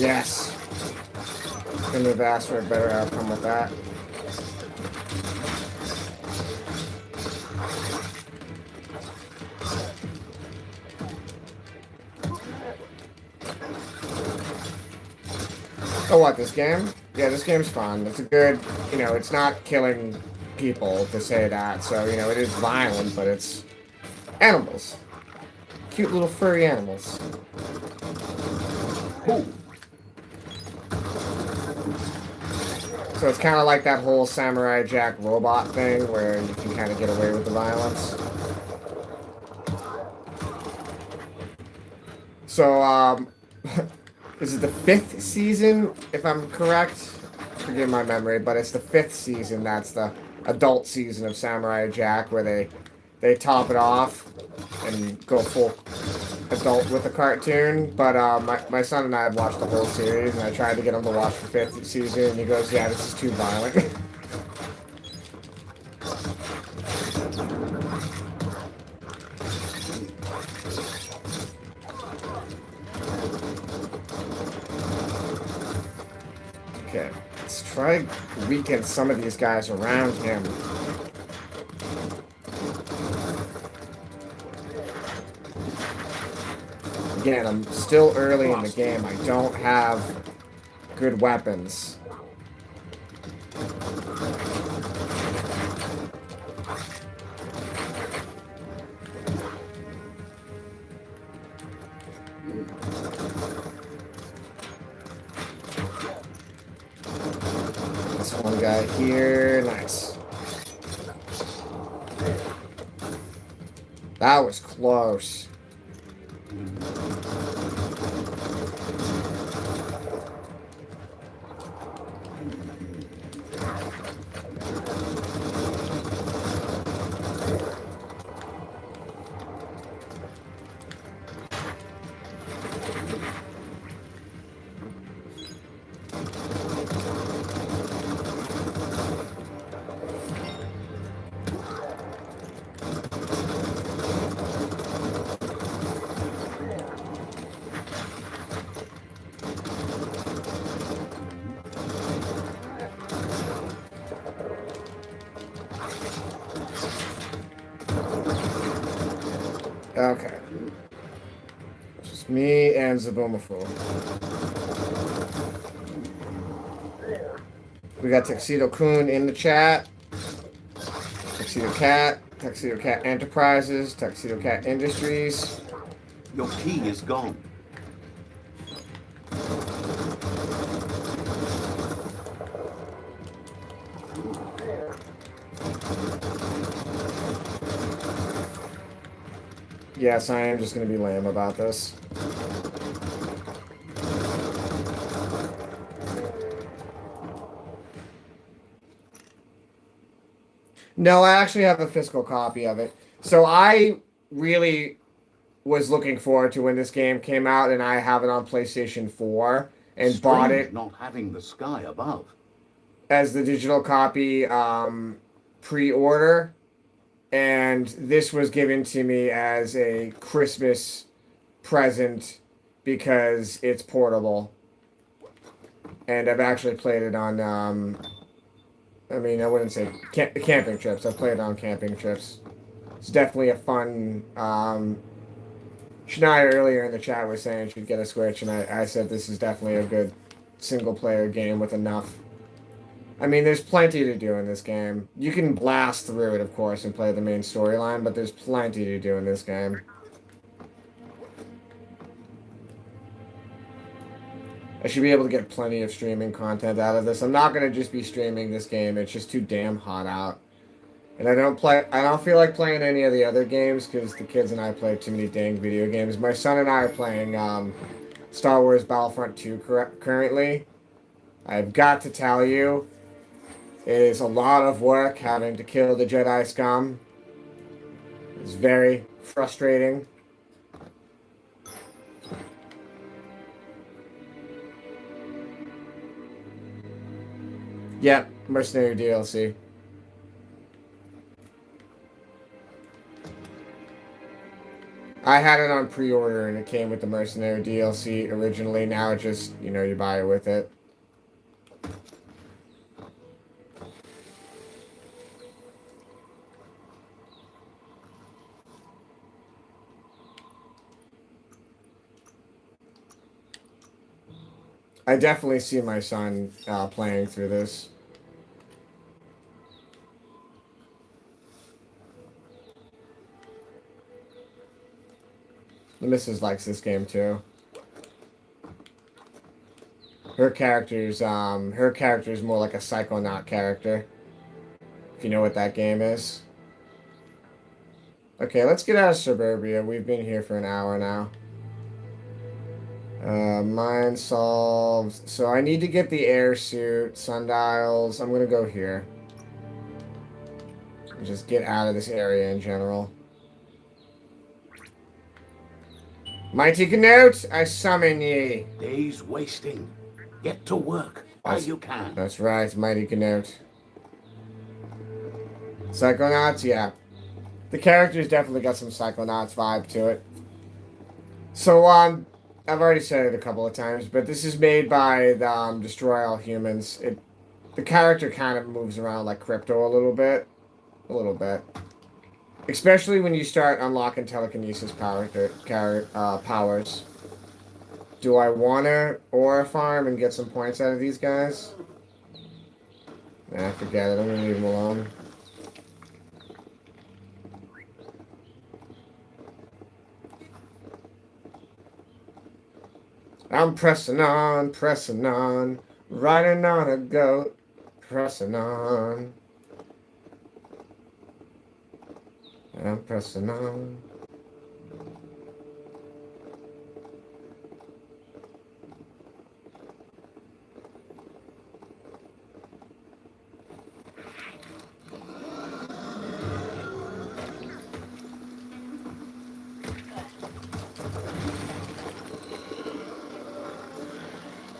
Yes. Couldn't have asked for a better outcome with that. Oh, what, this game? Yeah, this game's fun. It's a good, you know, it's not killing people to say that, so, you know, it is violent, but it's animals. Cute little furry animals. Ooh. So it's kind of like that whole Samurai Jack robot thing, where you can kind of get away with the violence. So, this is the 5th season, if I'm correct. Forgive my memory, but it's the 5th season. That's the adult season of Samurai Jack, where they top it off and go full adult with the cartoon. But my son and I have watched the whole series, and I tried to get him to watch the 5th season, and he goes, "Yeah, this is too violent." Okay, let's try to weaken some of these guys around him. Again, I'm still early in the game. I don't have good weapons. This one guy here, nice. That was close. Okay. It's just me and Zaboomafoo. We got Tuxedo Kun in the chat. Tuxedo Cat Enterprises, Tuxedo Cat Industries. Your key is gone. Yes, I am just going to be lame about this. No, I actually have a physical copy of it. So I really was looking forward to when this game came out, and I have it on PlayStation 4 and bought Strange it not having the sky above. as the digital copy pre-order. And this was given to me as a Christmas present because it's portable. And I've actually played it on, I mean, I wouldn't say camping trips. I've played it on camping trips. It's definitely a fun, Shania earlier in the chat was saying she'd get a Switch, and I said this is definitely a good single-player game with enough. I mean, there's plenty to do in this game. You can blast through it, of course, and play the main storyline, but there's plenty to do in this game. I should be able to get plenty of streaming content out of this. I'm not going to just be streaming this game. It's just too damn hot out. And I don't feel like playing any of the other games because the kids and I play too many dang video games. My son and I are playing Star Wars Battlefront 2 currently. I've got to tell you, it is a lot of work having to kill the Jedi scum. It's very frustrating. Yep, Mercenary DLC. I had it on pre-order and it came with the Mercenary DLC originally. Now it just, you know, you buy it with it. I definitely see my son playing through this. The missus likes this game too. Her character's more like a Psychonaut character. If you know what that game is. Okay, let's get out of Suburbia. We've been here for an hour now. Mine solved. So I need to get the air suit, sundials. I'm gonna go here. And just get out of this area in general. Mighty Canute, I summon ye. Days wasting. Get to work while you can. That's right, Mighty Canute. Psychonauts, yeah. The character's definitely got some Psychonauts vibe to it. So, I've already said it a couple of times, but this is made by the Destroy All Humans. The character kind of moves around like Crypto a little bit. Especially when you start unlocking telekinesis powers. Do I want to aura farm and get some points out of these guys? Nah, forget it. I'm going to leave them alone. I'm pressing on, riding on a goat, pressing on. I'm pressing on.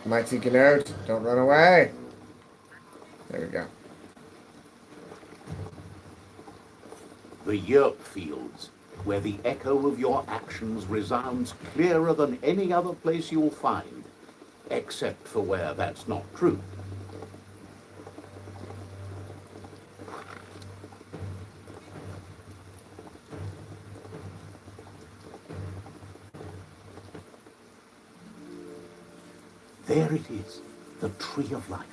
Mighty Canute, don't run away. There we go. The Yerp Fields, where the echo of your actions resounds clearer than any other place you'll find, except for where that's not true. There it is, the tree of life.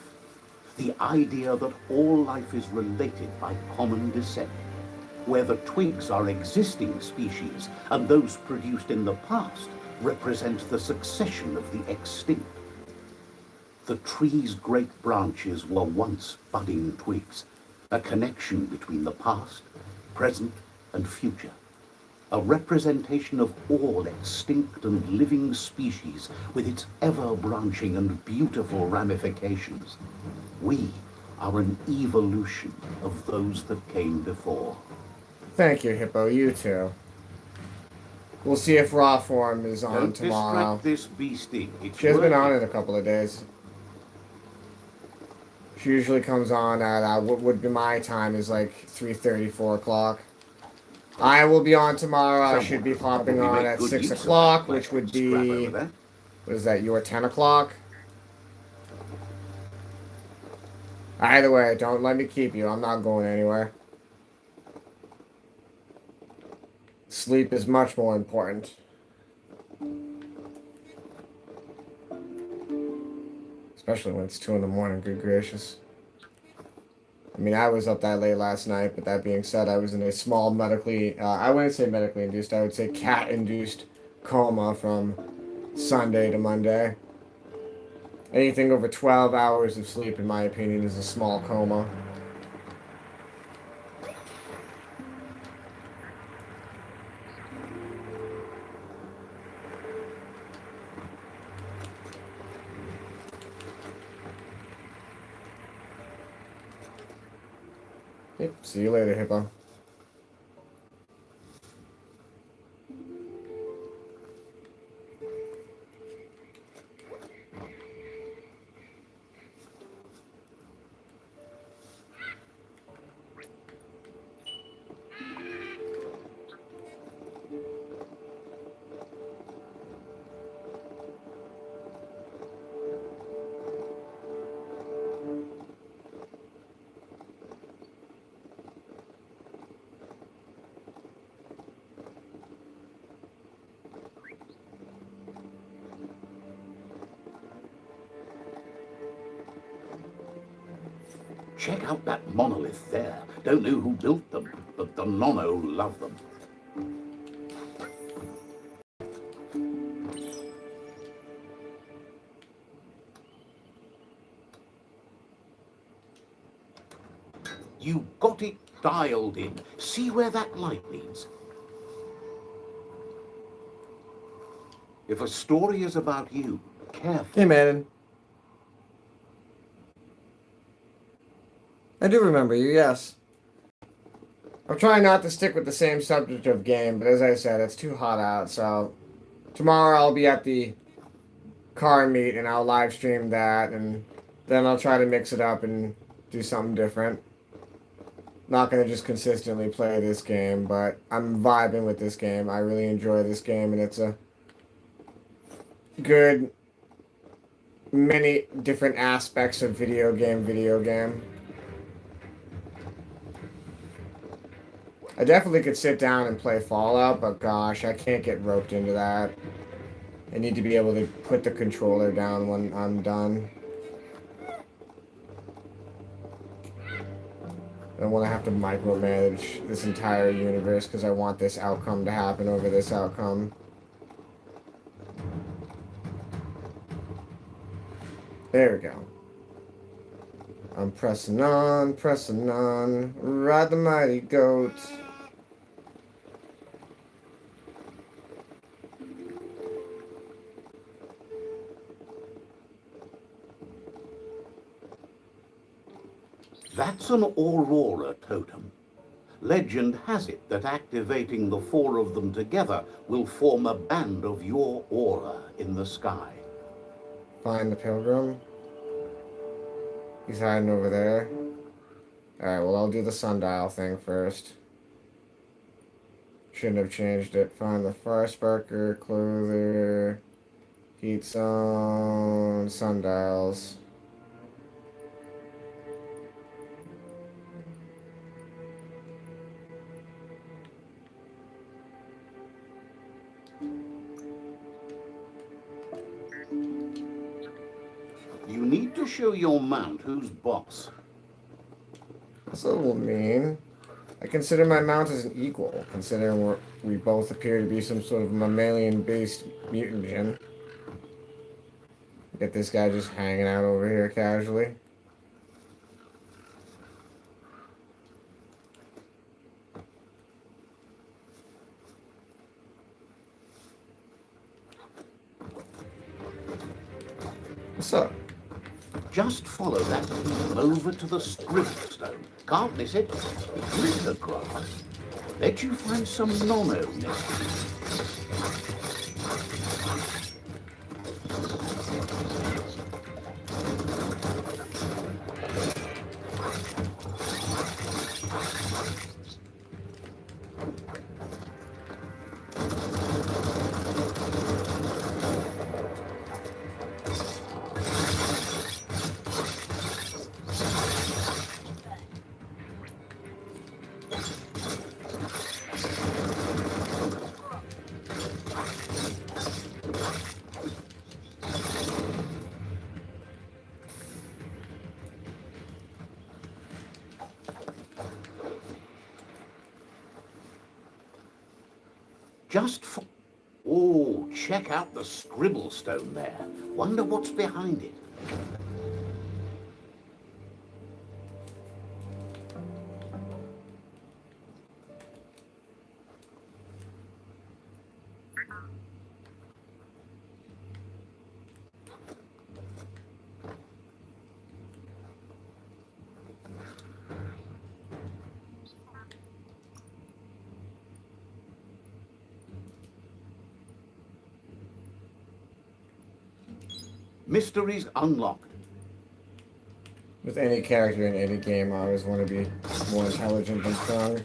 The idea that all life is related by common descent, where the twigs are existing species and those produced in the past represent the succession of the extinct. The tree's great branches were once budding twigs, a connection between the past, present, and future. A representation of all extinct and living species with its ever-branching and beautiful ramifications. We are an evolution of those that came before. Thank you, Hippo. You too. We'll see if Raw Form is on Don't tomorrow. distract this beastie. It's She has been working. on in a couple of days. She usually comes on at what would be my time is like 3:30, 4 o'clock. I will be on tomorrow. I should be popping on at 6 o'clock, which would be, what is that, your 10 o'clock? Either way, don't let me keep you. I'm not going anywhere. Sleep is much more important. Especially when it's 2 in the morning, good gracious. I mean, I was up that late last night, but that being said, I was in a small medically, I wouldn't say medically induced, I would say cat-induced coma from Sunday to Monday. Anything over 12 hours of sleep, in my opinion, is a small coma. Yep, see you later, Hippo. check out that monolith there. Don't know who built them, but the Nono love them. You got it dialed in. See where that light leads? If a story is about you, careful. Hey, man. I do remember you, yes. I'm trying not to stick with the same subject of game, but as I said, it's too hot out, so tomorrow I'll be at the car meet and I'll live stream that, and then I'll try to mix it up and do something different. Not going to just consistently play this game, but I'm vibing with this game. I really enjoy this game, and it's a good many different aspects of video game. I definitely could sit down and play Fallout, but gosh, I can't get roped into that. I need to be able to put the controller down when I'm done. I don't want to have to micromanage this entire universe because I want this outcome to happen over this outcome. There we go. I'm pressing on, ride the mighty goat. That's an Aurora totem. Legend has it that activating the four of them together will form a band of your aura in the sky. Find the pilgrim. He's hiding over there. Alright, well, I'll do the sundial thing first. Shouldn't have changed it. Find the fire sparker, clother, heat zone, sundials. You need to show your mount who's boss. That's a little mean. I consider my mount as an equal, considering we both appear to be some sort of mammalian-based mutagen. Get this guy just hanging out over here casually. What's up? Just follow that beam over to the scribble stone. Can't miss it. Glitter grass. Bet you find some Nono nests. Oh, check out the scribble stone there. Wonder what's behind it. Mysteries unlocked. With any character in any game, I always want to be more intelligent than strong.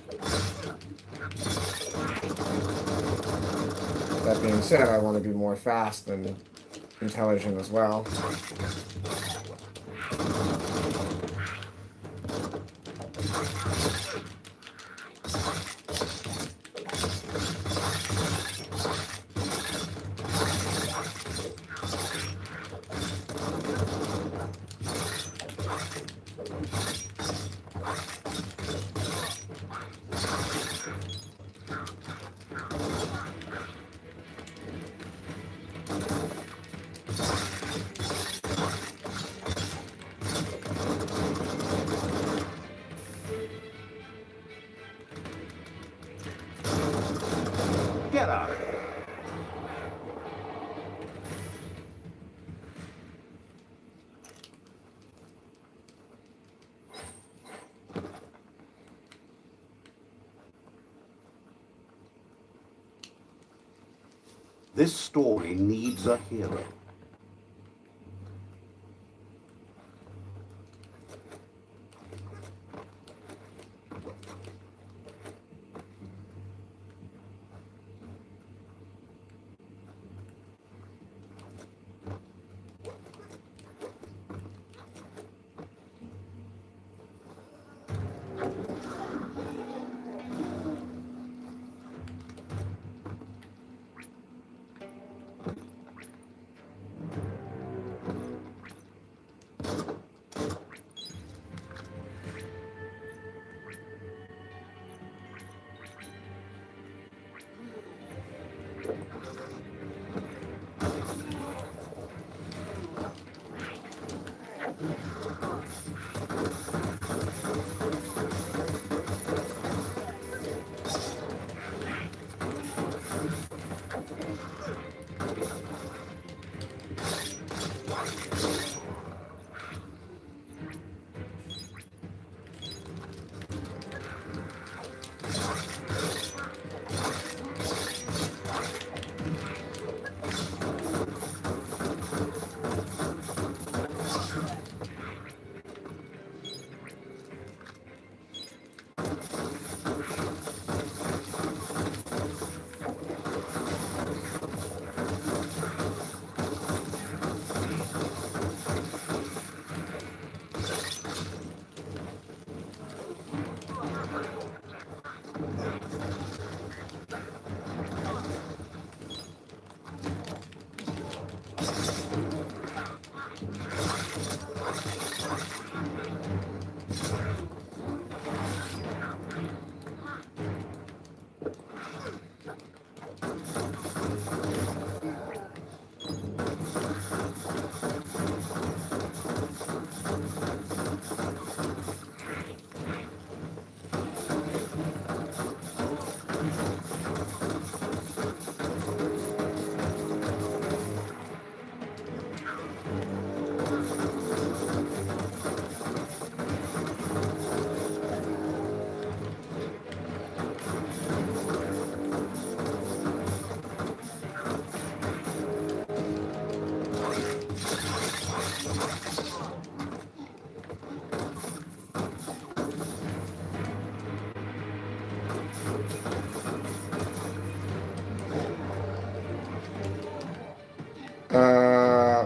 That being said, I want to be more fast than intelligent as well. dark. This story needs a hero.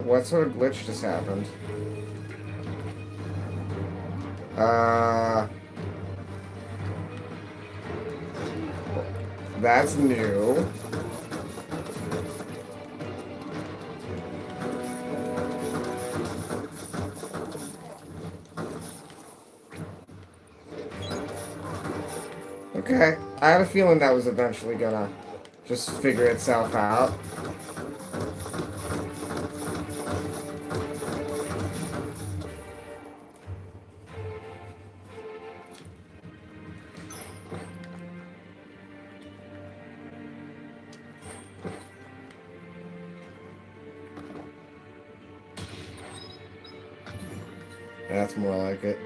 What sort of glitch just happened? That's new. Okay, I had a feeling that was eventually gonna just figure itself out. That's more like it.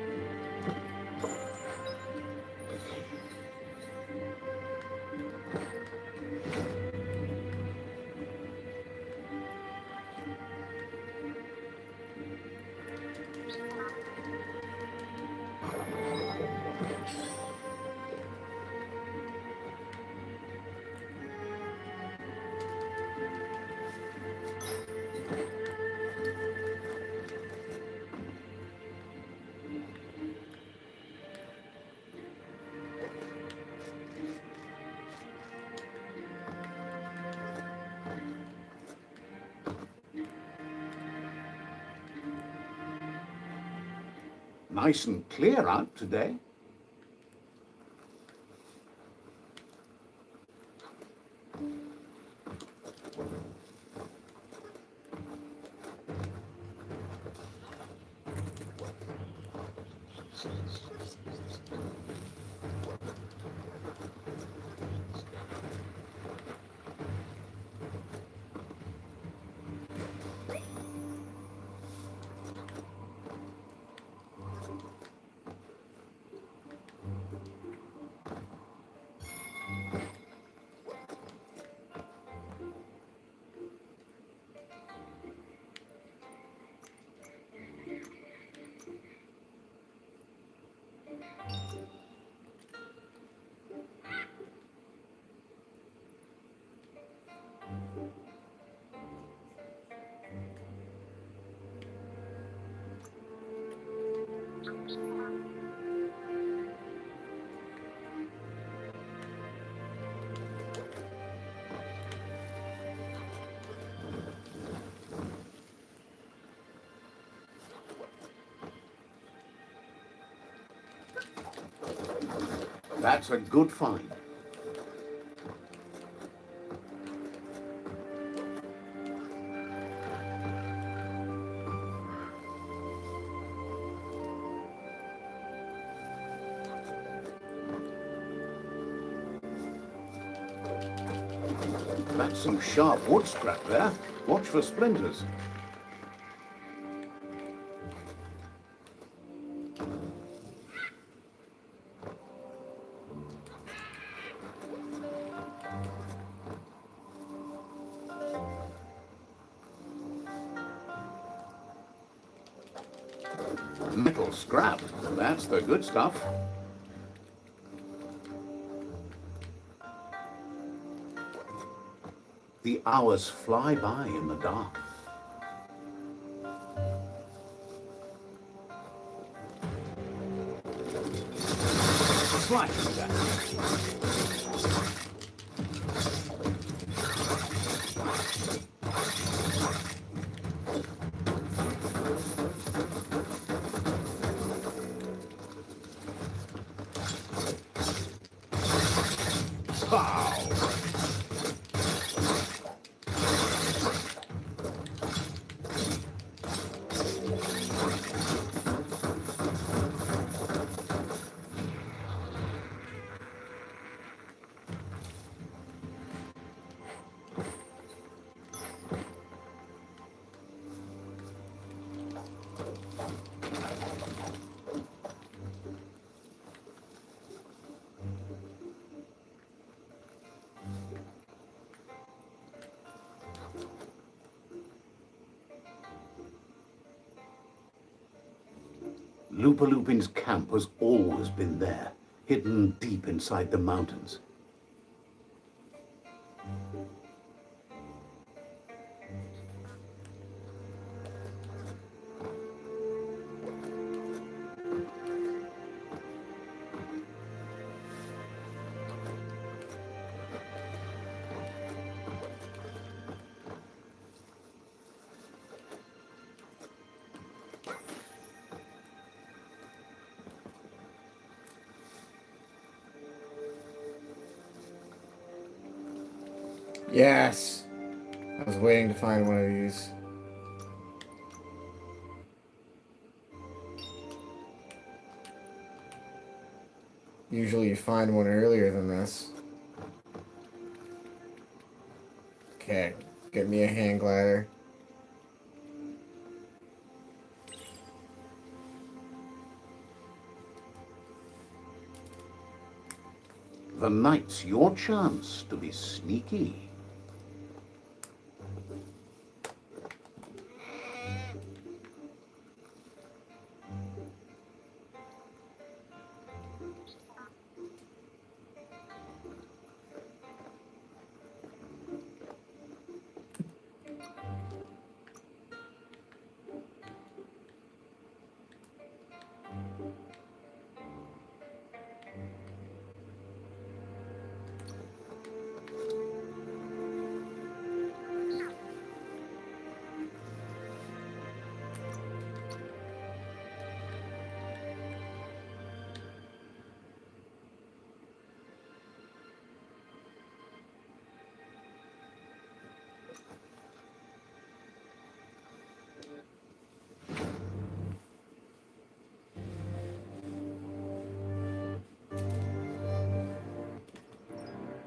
Nice and clear out today. That's a good find. That's some sharp wood scrap there. Watch for splinters. Metal scrap. That's the good stuff. The hours fly by in the dark. Slice that. Pow! Lupulupin's camp has always been there, hidden deep inside the mountains. Yes! I was waiting to find one of these. Usually you find one earlier than this. Okay, get me a hang glider. The night's your chance to be sneaky.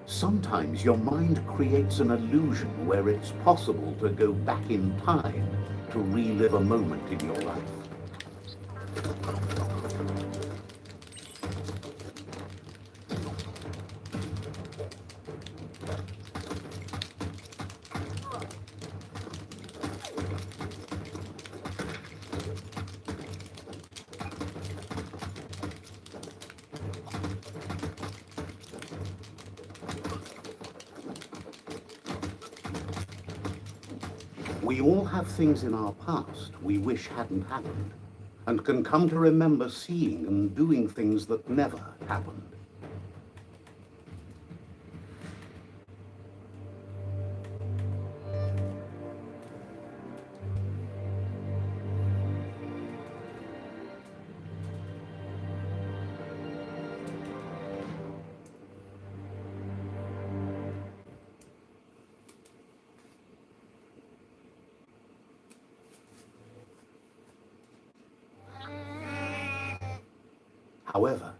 Sometimes your mind creates an illusion where it's possible to go back in time to relive a moment in your life. We all have things in our past we wish hadn't happened, and can come to remember seeing and doing things that never happened. However,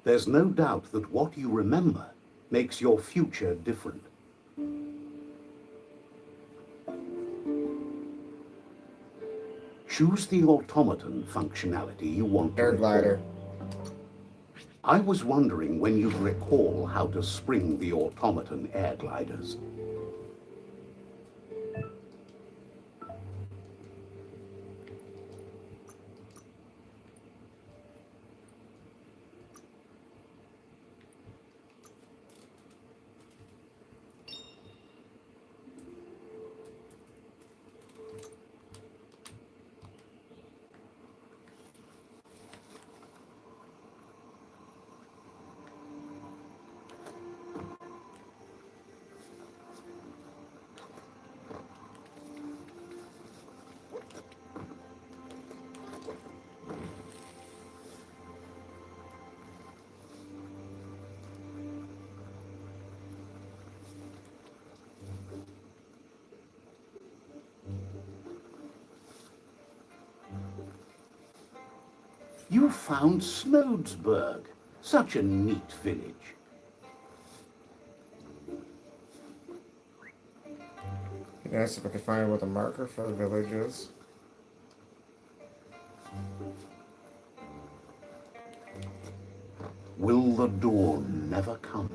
there's no doubt that what you remember makes your future different. Choose the automaton functionality you want to Air recall. glider. I was wondering when you'd recall how to spring the automaton air gliders. You found Snodesburg. Such a neat village. Be nice if I could find what the marker for the village is. Will the dawn never come?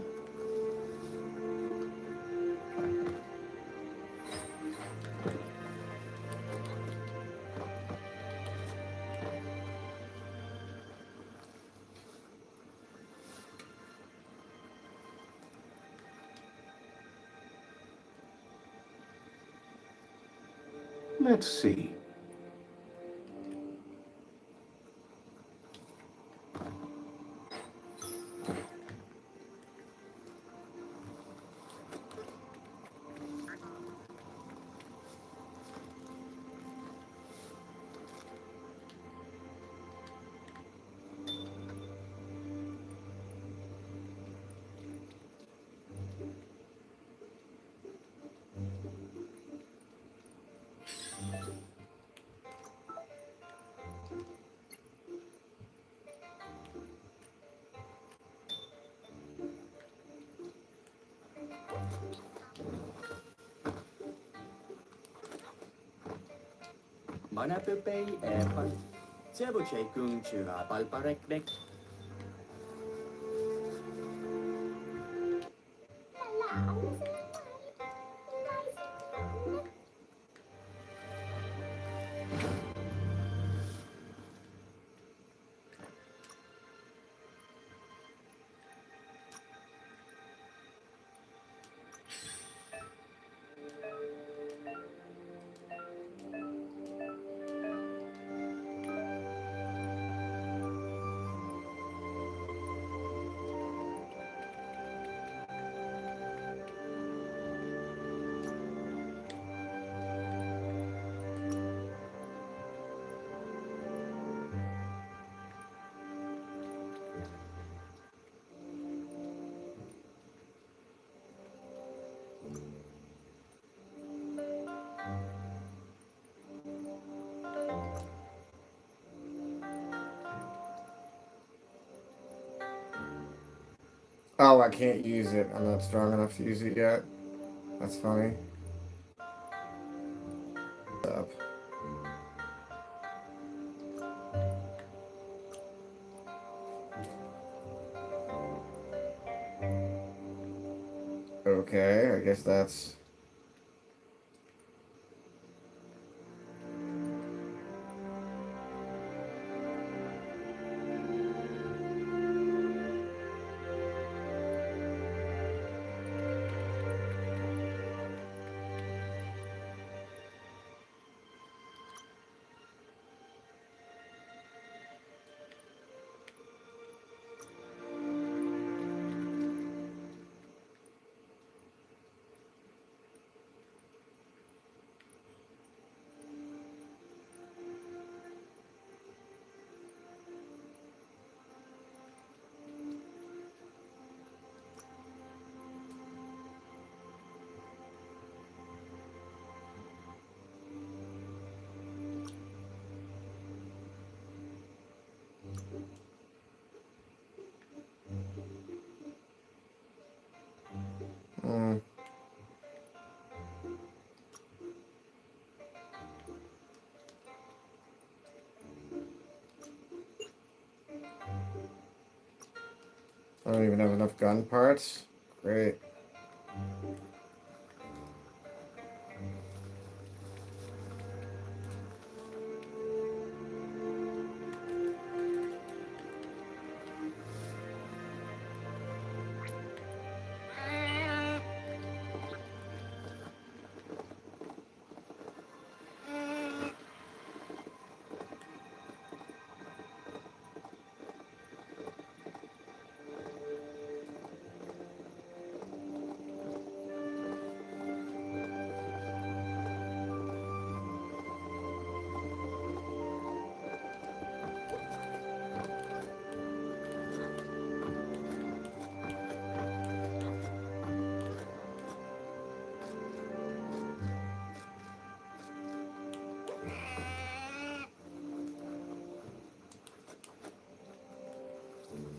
Let's see. Mana pepei epan. Sebo chay kung chura palparek dek. Oh, I can't use it. I'm not strong enough to use it yet. That's funny. Up. Okay, I guess that's... I don't even have enough gun parts. Great.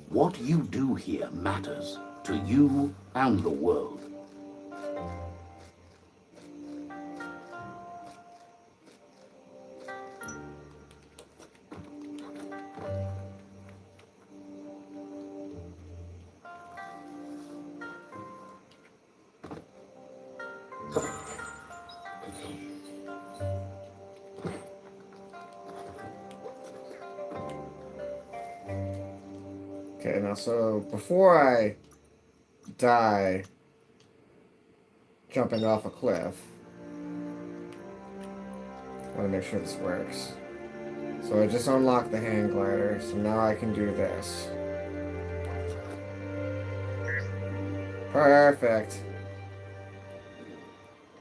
What you do here matters to you and the world. Okay, now so before I die jumping off a cliff, I want to make sure this works. So I just unlocked the hang glider, so now I can do this. Perfect.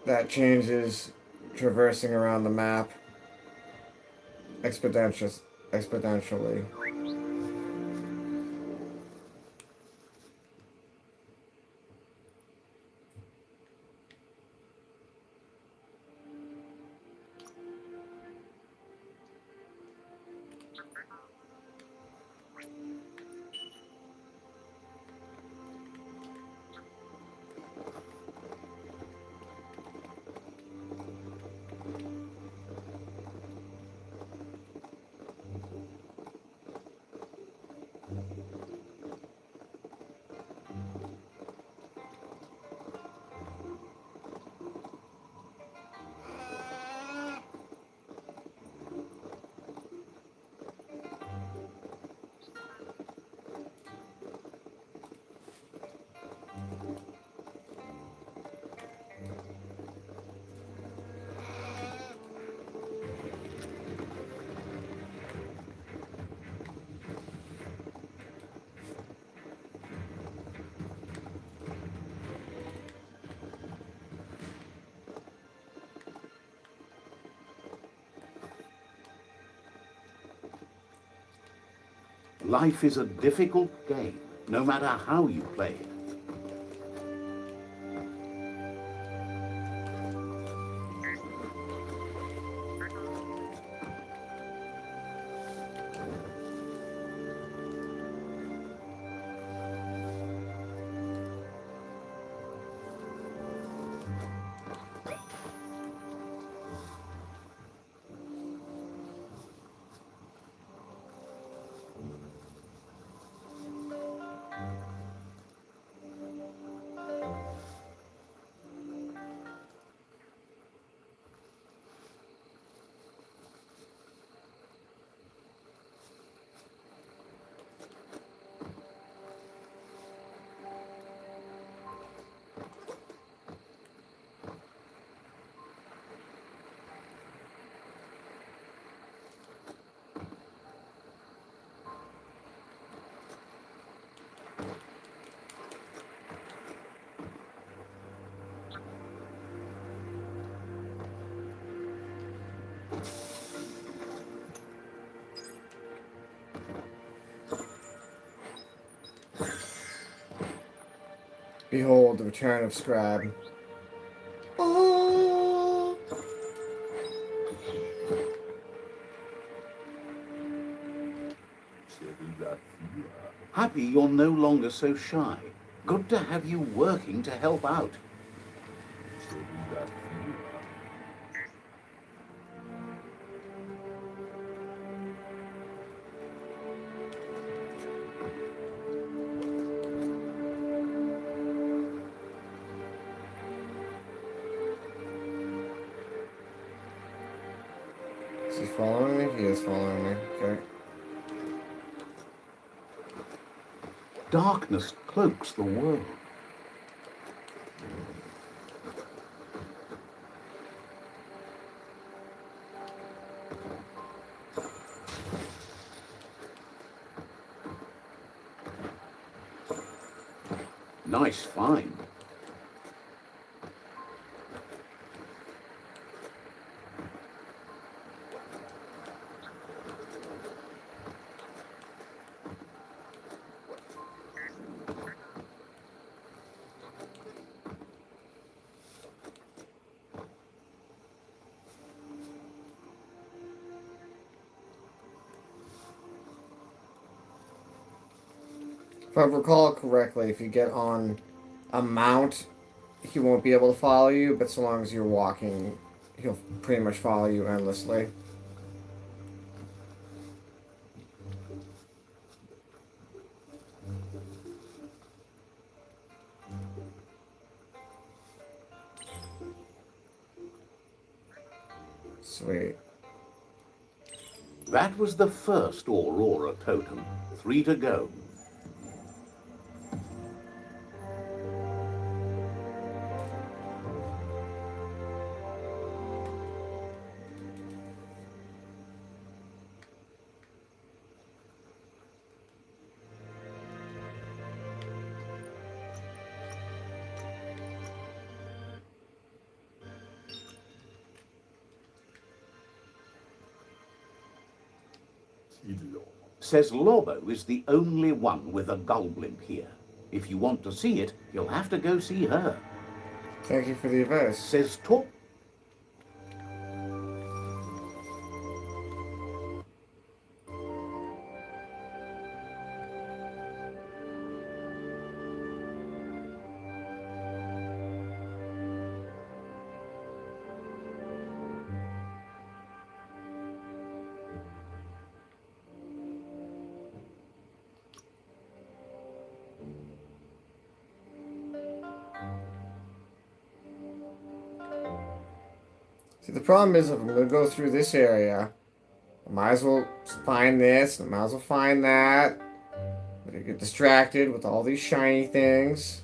That changes traversing around the map exponentially. Life is a difficult game, no matter how you play it. Behold, the return of Scrab. Oh! Happy you're no longer so shy. Good to have you working to help out. Is he following me? He is following me. Okay. Darkness cloaks the world. Nice find. If I recall correctly, if you get on a mount, he won't be able to follow you, but so long as you're walking, he'll pretty much follow you endlessly. Sweet. That was the first Aurora totem. 3 to go. Says Lobo is the only one with a Gullblimp here. If you want to see it, you'll have to go see her. Thank you for the advice. Says Talk. See, the problem is if I'm going to go through this area, I might as well find this, I might as well find that. I'm going to get distracted with all these shiny things.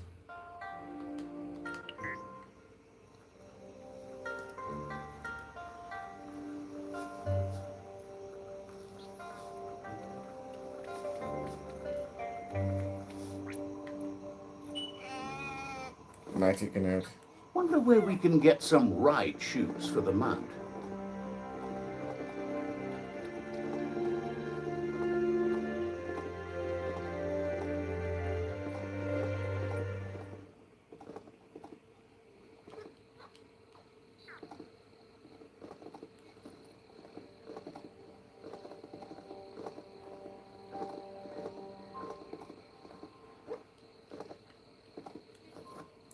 Might take a note. Wonder where we can get some right shoes for the mount.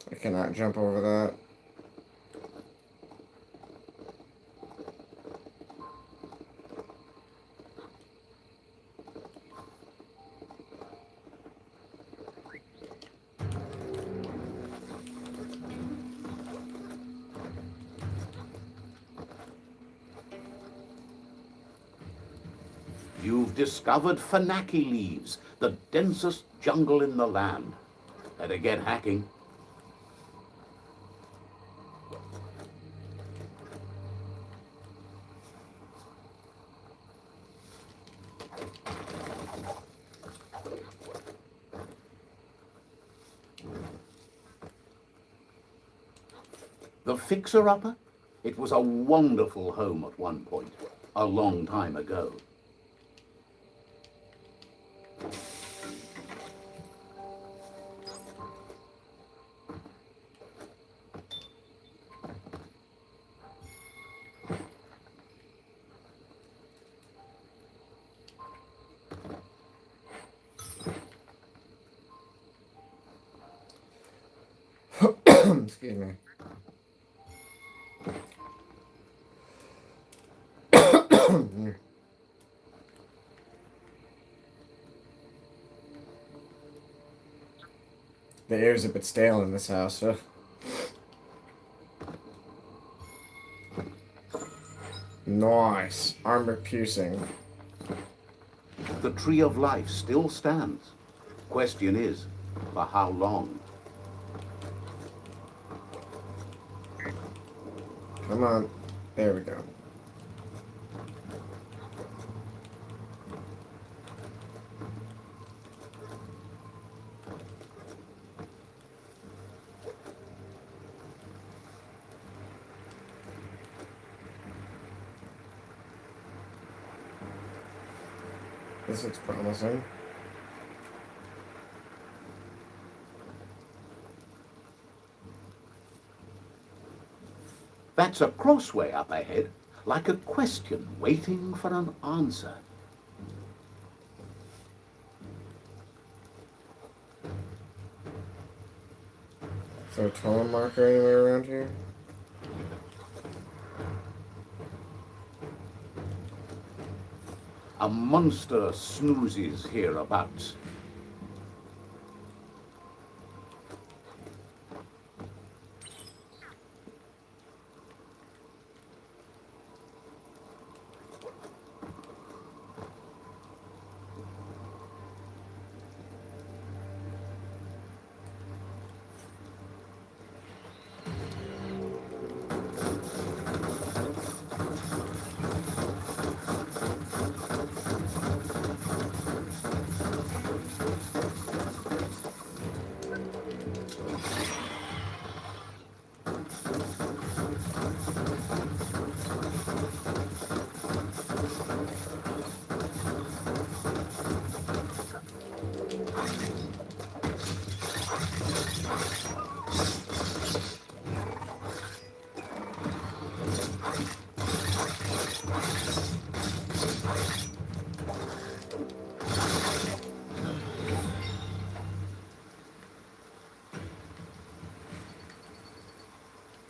I cannot jump over that. You've discovered Fanaki leaves, the densest jungle in the land. Better get hacking. The Fixer-Upper? It was a wonderful home at one point, a long time ago. Excuse me. The air's a bit stale in this house, so. Nice. Armor piercing. The Tree of Life still stands. Question is, for how long? Come on. There we go. This looks promising. That's a crossway up ahead, like a question waiting for an answer. Is there a tone marker anywhere around here? A monster snoozes hereabouts.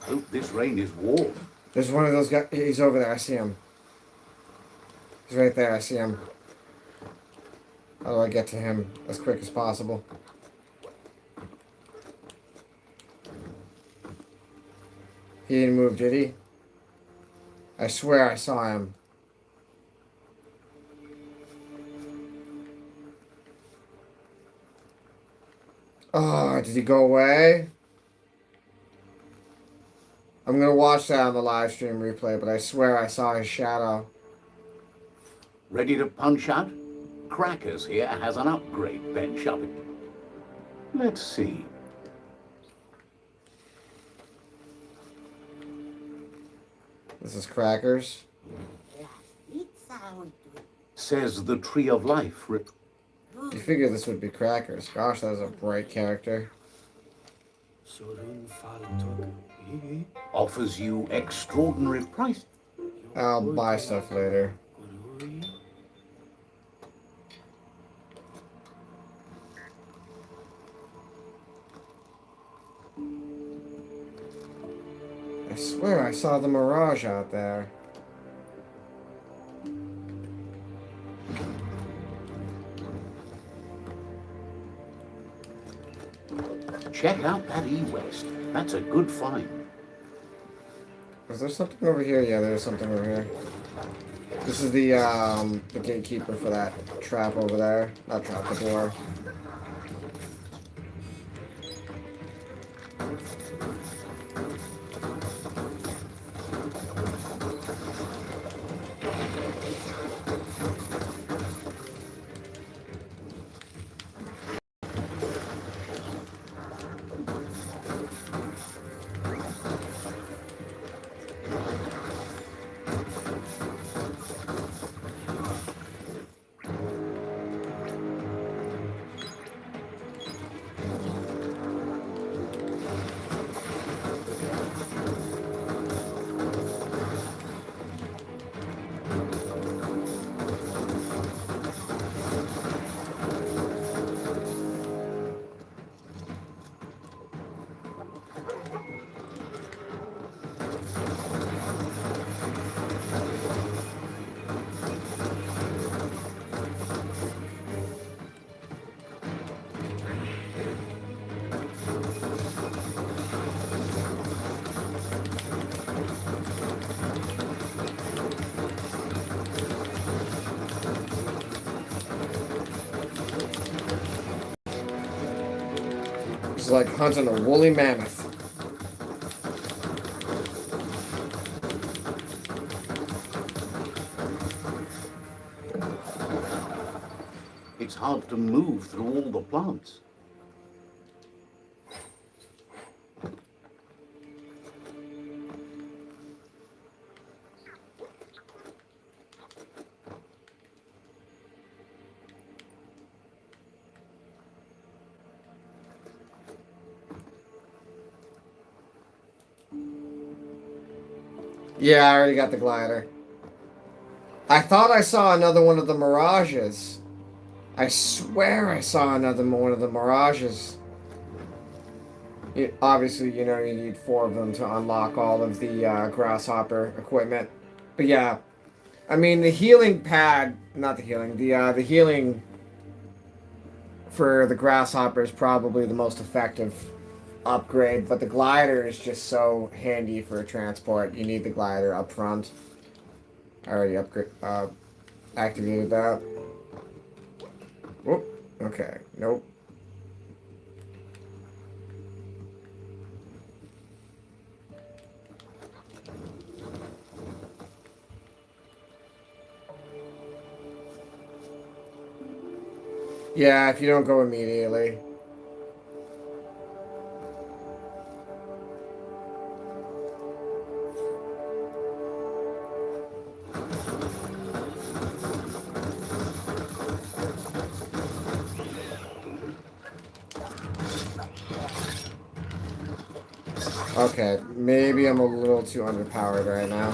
Hope this rain is warm. There's one of those guys. He's over there. I see him. He's right there. I see him. How do I get to him as quick as possible? He didn't move, did he? I swear I saw him. Oh, did he go away? I'm gonna watch that on the live stream replay, but I swear I saw his shadow. Ready to punch out? Crackers here has an upgrade bench up it. Let's see. This is Crackers. Says the Tree of Life. You figure this would be Crackers. Gosh, that was a bright character. Offers you extraordinary price. I'll buy stuff later. I swear I saw the Mirage out there. Check out that E-West. That's a good find. Is there something over here? Yeah, there's something over here. This is the gatekeeper for that trap over there. Not trap, the door. It's like hunting a woolly mammoth. It's hard to move through all the plants. Yeah, I already got the glider. I thought I saw another one of the mirages. I swear I saw another one of the mirages. Obviously, you know, you need 4 of them to unlock all of the grasshopper equipment. But yeah, I mean the healing pad, not the healing, the healing for the grasshopper is probably the most effective upgrade, but the glider is just so handy for transport. You need the glider up front. I already activated that. Whoop. Okay. Nope. Yeah, if you don't go immediately. Okay, maybe I'm a little too underpowered right now.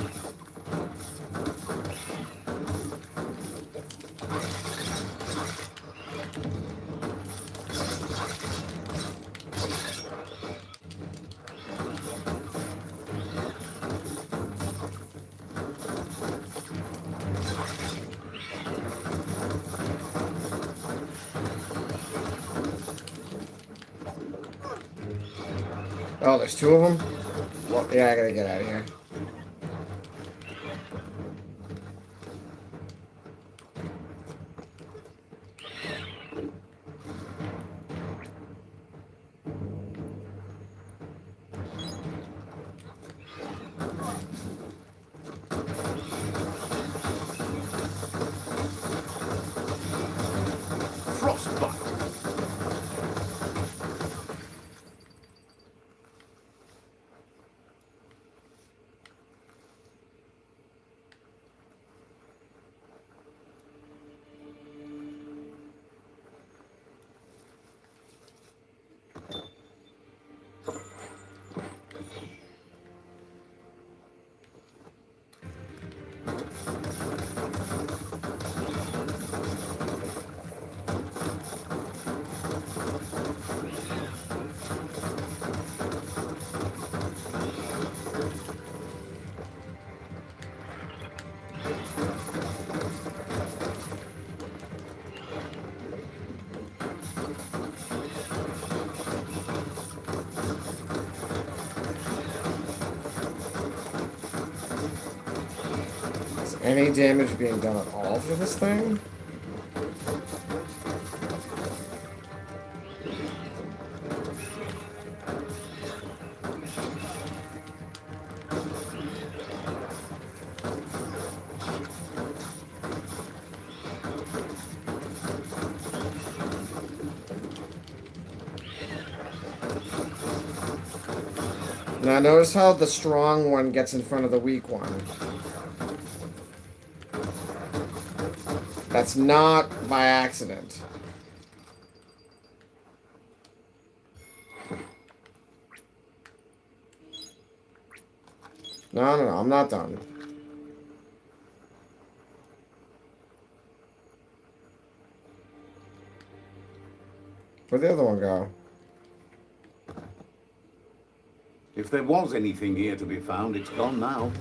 Oh, there's 2 of them? Well, yeah, I gotta get out of here. Frostbite. Is any damage being done at all to this thing? Now notice how the strong one gets in front of the weak one. That's not by accident. No, I'm not done. Where'd the other one go? If there was anything here to be found, it's gone now.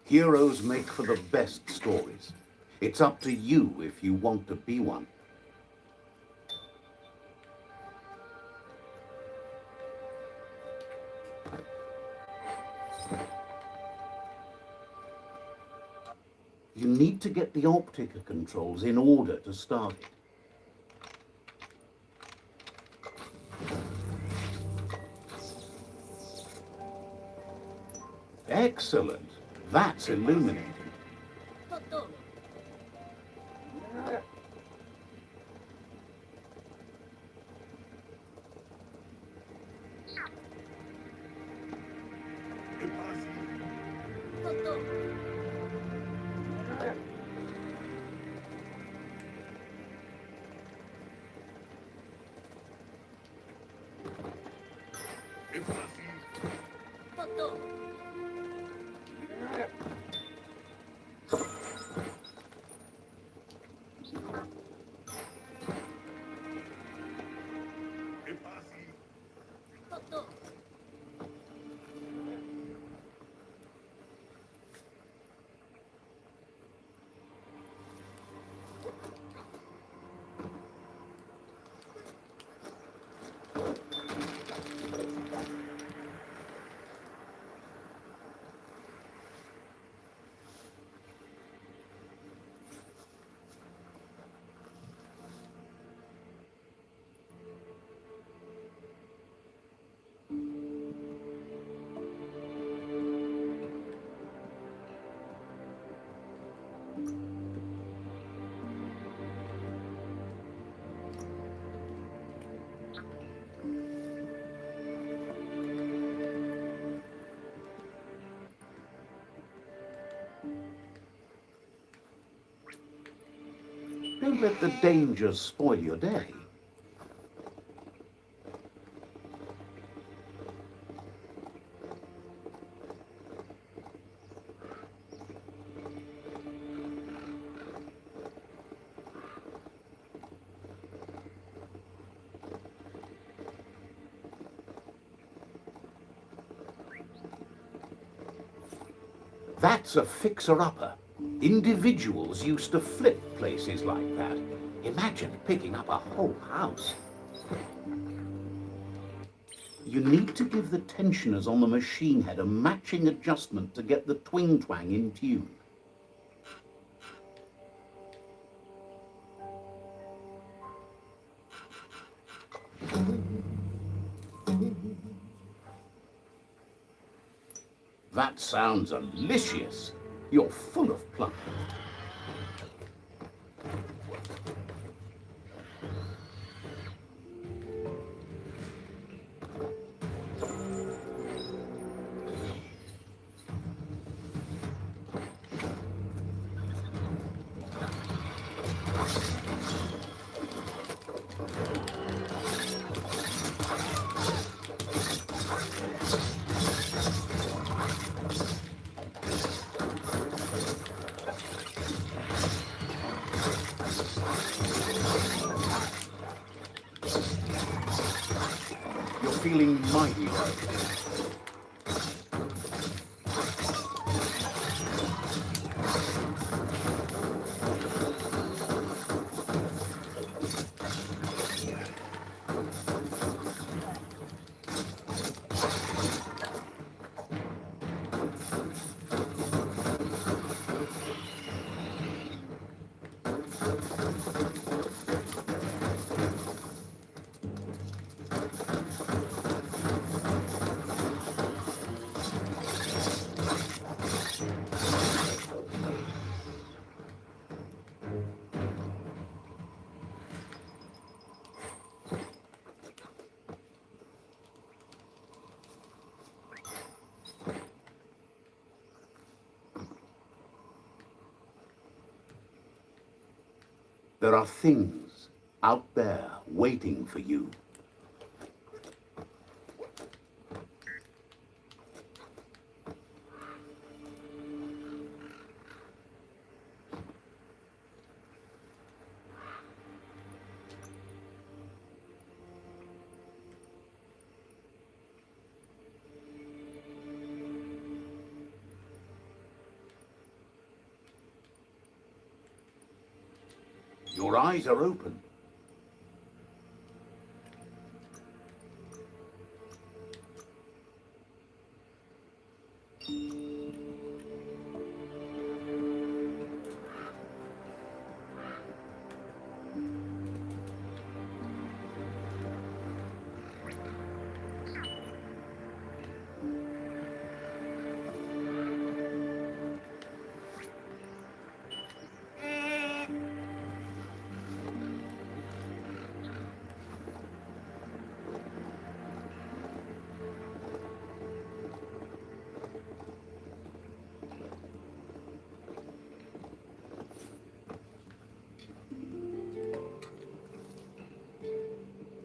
Heroes make for the best stories. It's up to you if you want to be one. You need to get the Optica controls in order to start it. Excellent. That's illuminating. Don't let the dangers spoil your day. That's a fixer-upper. Individuals used to flip places like that. Imagine picking up a whole house. You need to give the tensioners on the machine head a matching adjustment to get the twing-twang in tune. That sounds delicious. You're full of pluck. You're feeling mighty well. There are things out there waiting for you. Your eyes are open.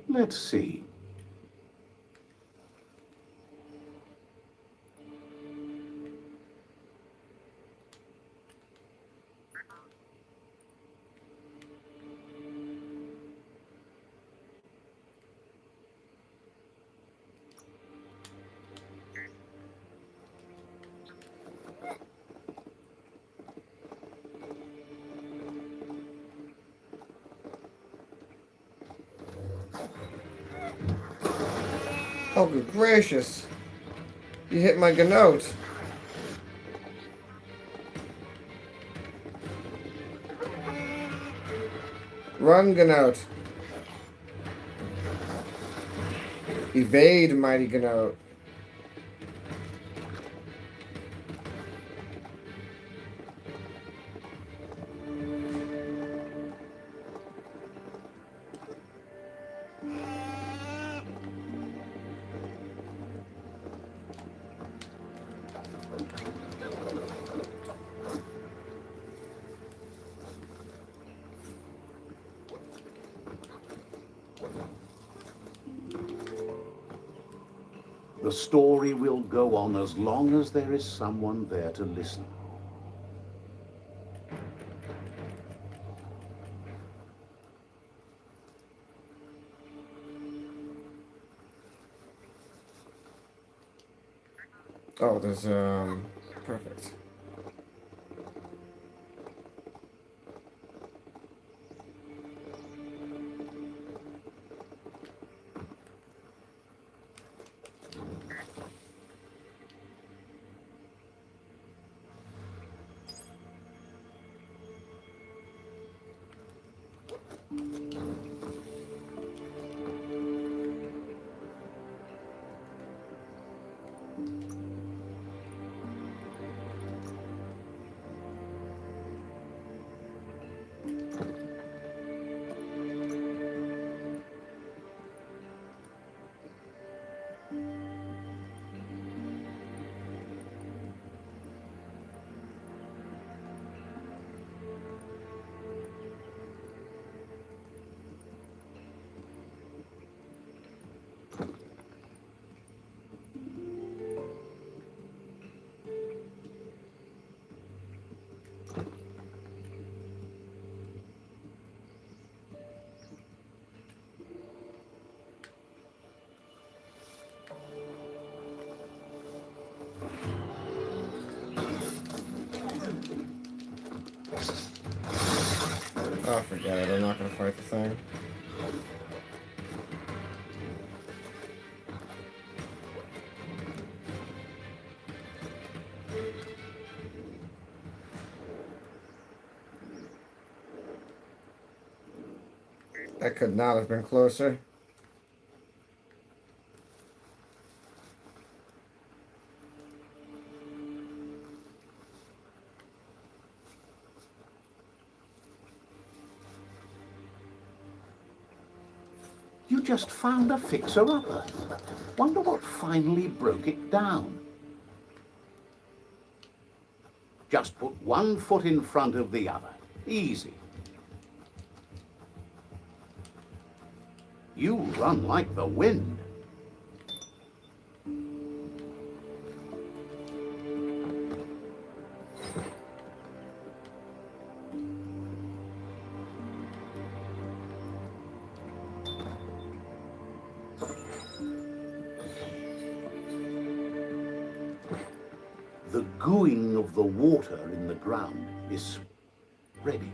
Let's see. Oh, good gracious. You hit my Ganote. Run, Ganote. Evade, mighty Ganote. The story will go on as long as there is someone there to listen. Oh, there's, perfect. Oh, forget it. I'm not gonna fight the thing. That could not have been closer. You just found a fixer-upper. Wonder what finally broke it down. Just put one foot in front of the other. Easy. You run like the wind. The gooing of the water in the ground is ready.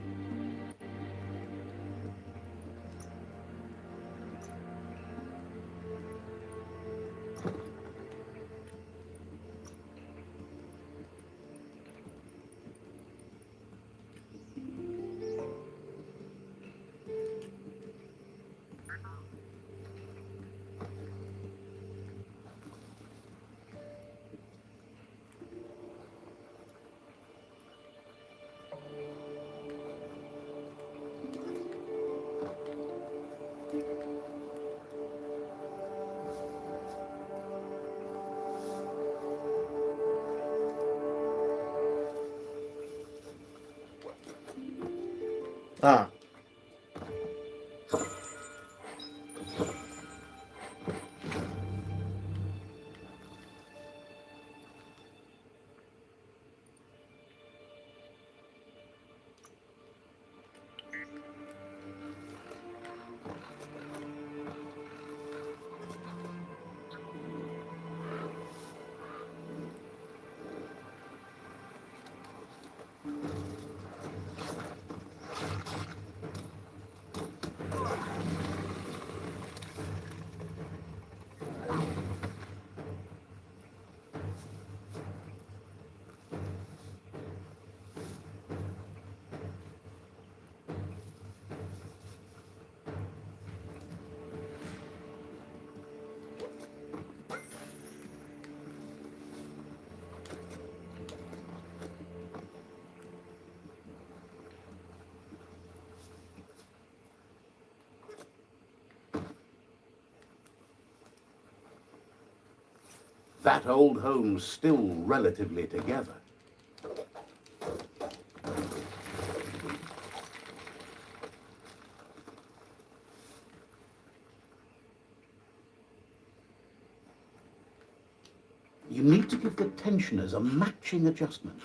Ah. That old home's still relatively together. You need to give the tensioners a matching adjustment.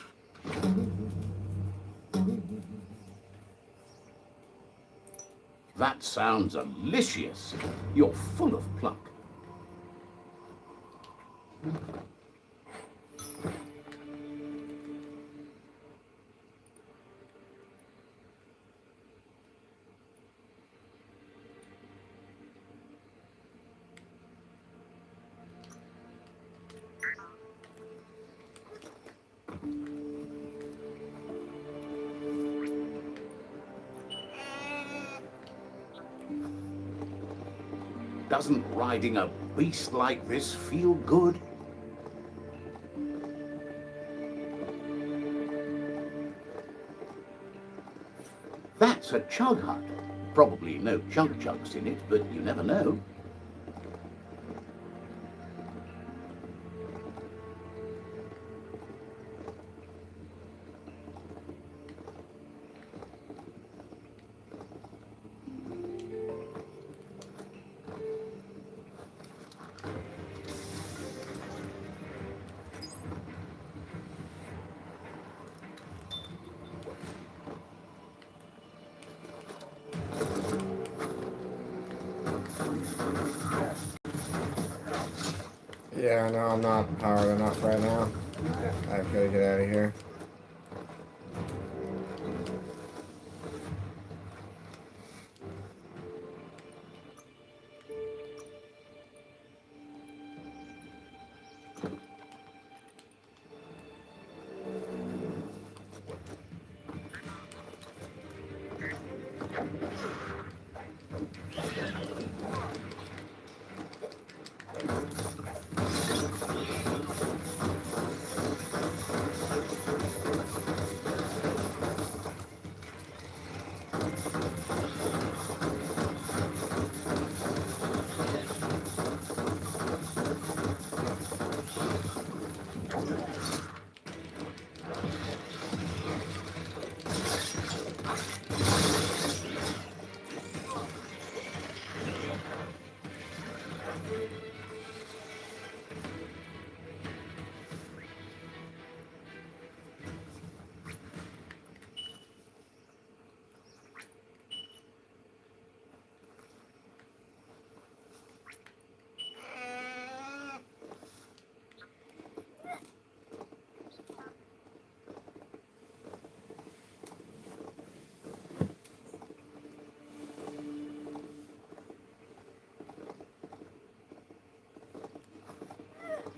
That sounds delicious. You're full of pluck. Doesn't riding a beast like this feel good? That's a chug hut. Probably no chug chugs in it, but you never know. Yeah, no, I'm not powered enough right now. I've got to get out of here.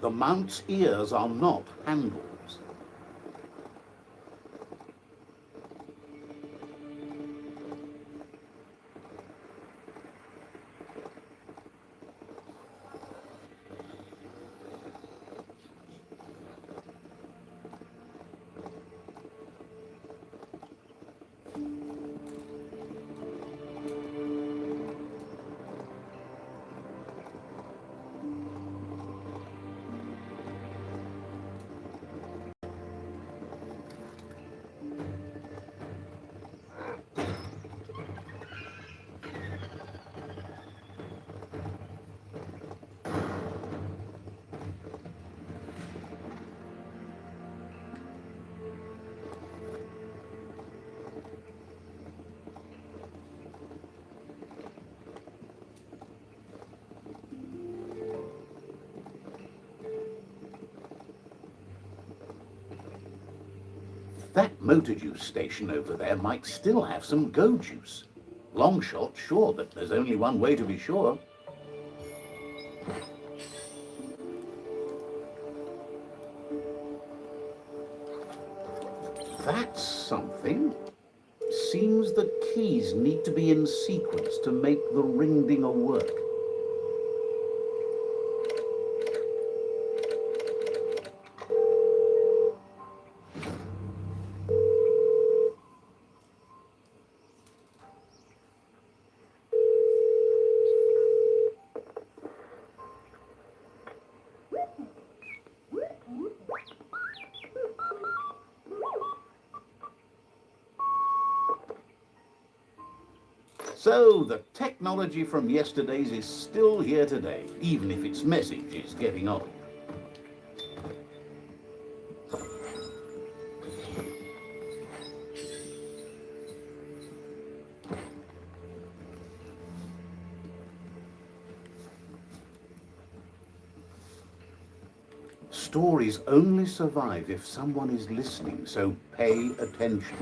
The mount's ears are not handles. That motor juice station over there might still have some go juice. Long shot, sure, but there's only one way to be sure. That's something. Seems the keys need to be in sequence to make the ring dinger work. So the technology from yesterday's is still here today, even if its message is getting old. Stories only survive if someone is listening, so pay attention.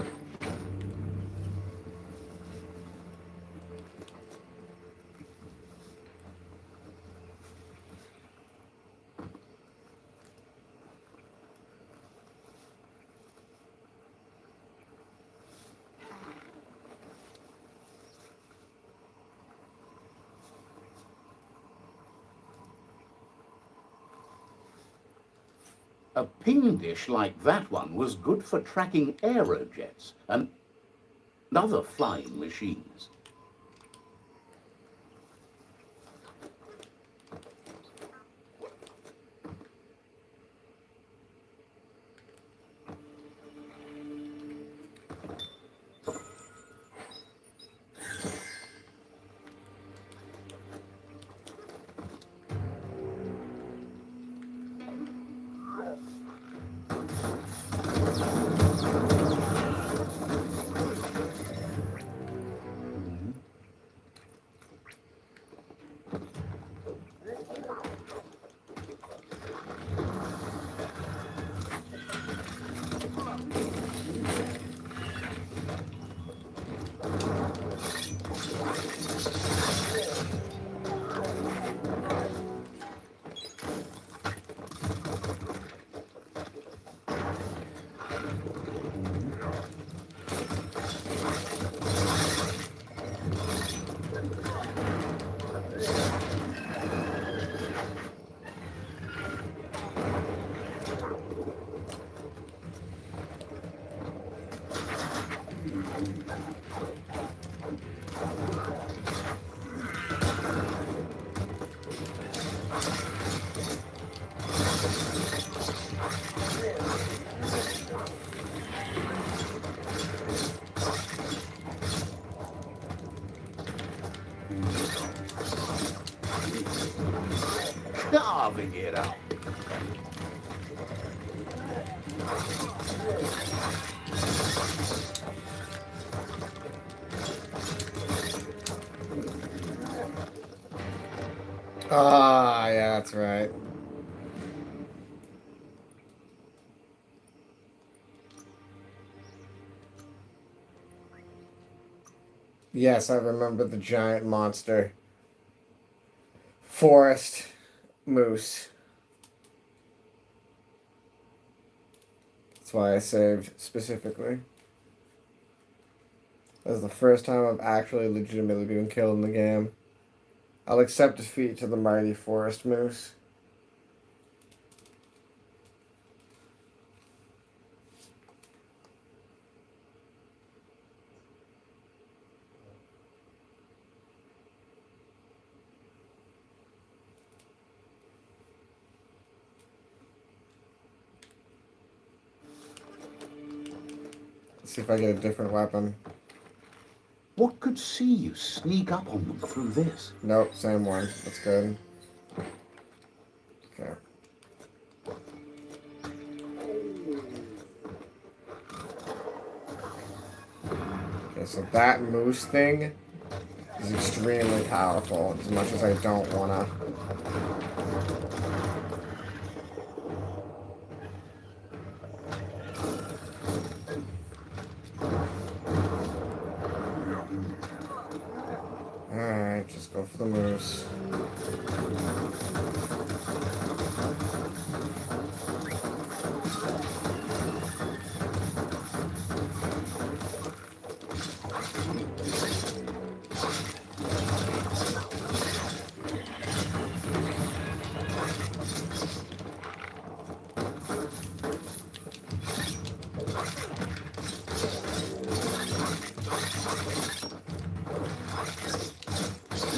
A ping dish like that one was good for tracking aerojets and other flying machines. Carving it up. Ah, yeah, that's right. Yes, I remember the giant monster. Forest moose. That's why I saved specifically. That's the first time I've actually legitimately been killed in the game. I'll accept defeat to the mighty forest moose. Let's see if I get a different weapon. What could see you sneak up on them through this? Nope, same one. That's good. Okay. Okay, so that moose thing is extremely powerful, as much as I don't wanna. Alright, just go for the moose.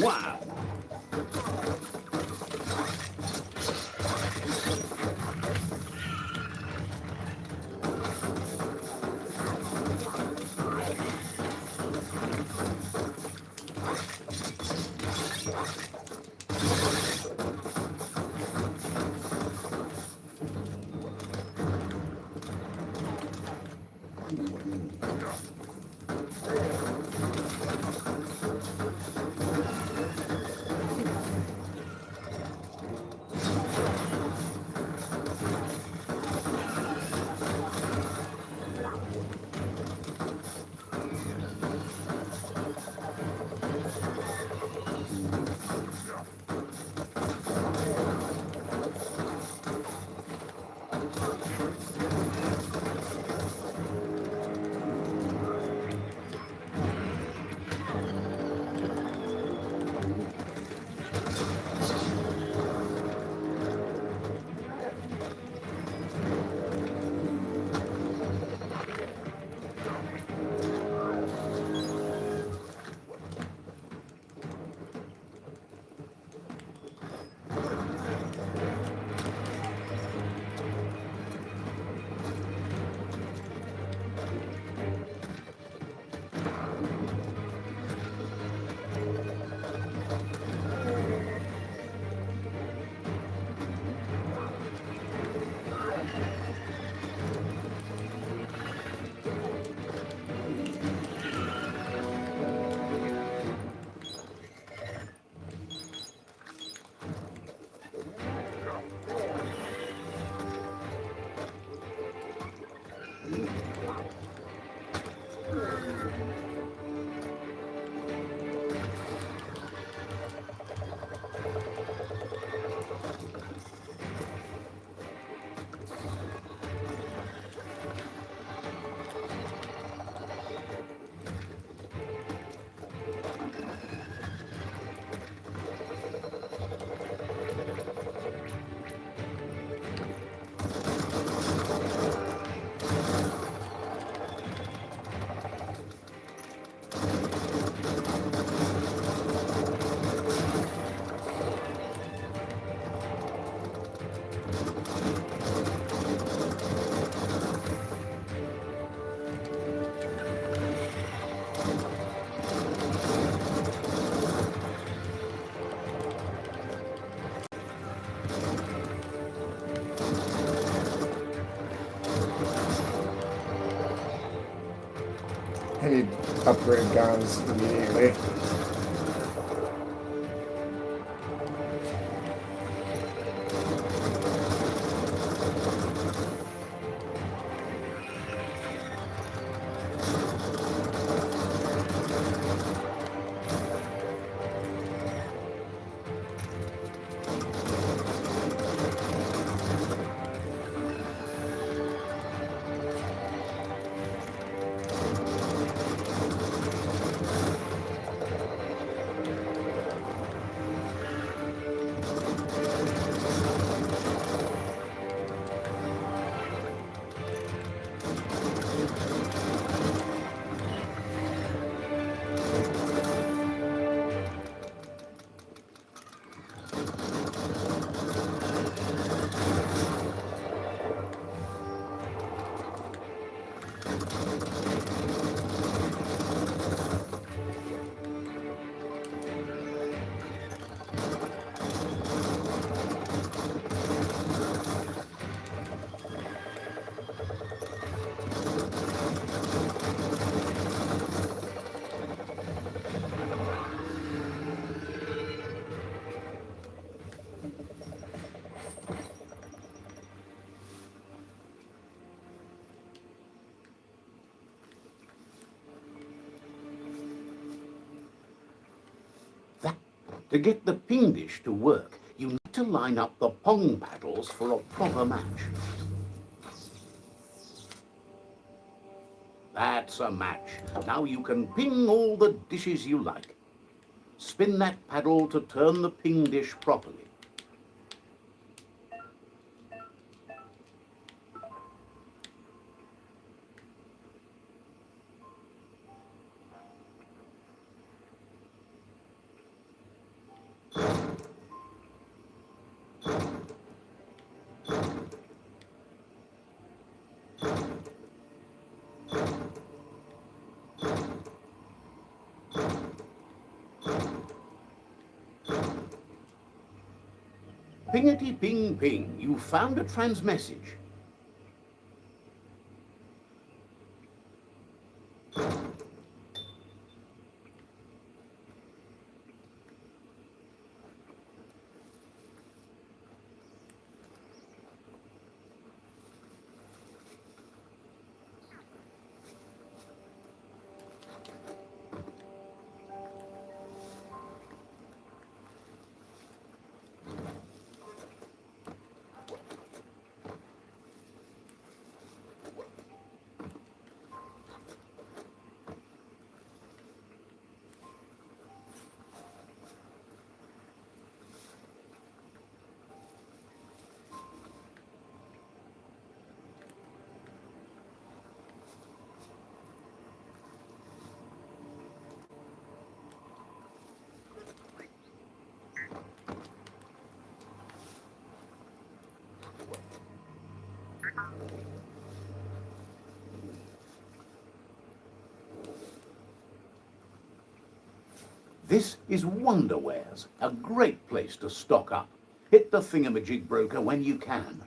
Wow! I need upgrade guns immediately. To get the ping dish to work, you need to line up the pong paddles for a proper match. That's a match. Now you can ping all the dishes you like. Spin that paddle to turn the ping dish properly. Pingety ping ping, you found a transmessage. This is Wonderwares, a great place to stock up. Hit the thingamajig broker when you can.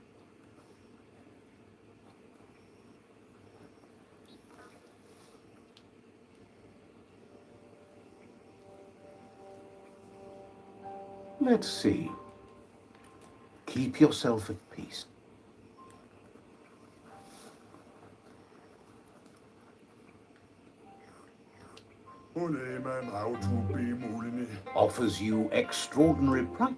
Let's see. Keep yourself at peace. Offers you extraordinary price.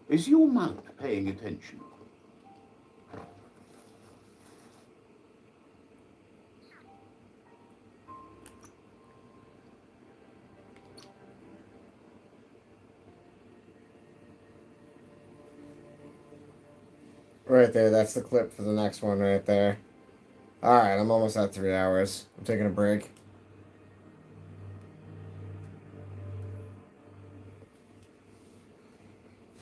Is your mount paying attention? Right there, that's the clip for the next one right there. Alright, I'm almost at 3 hours. I'm taking a break.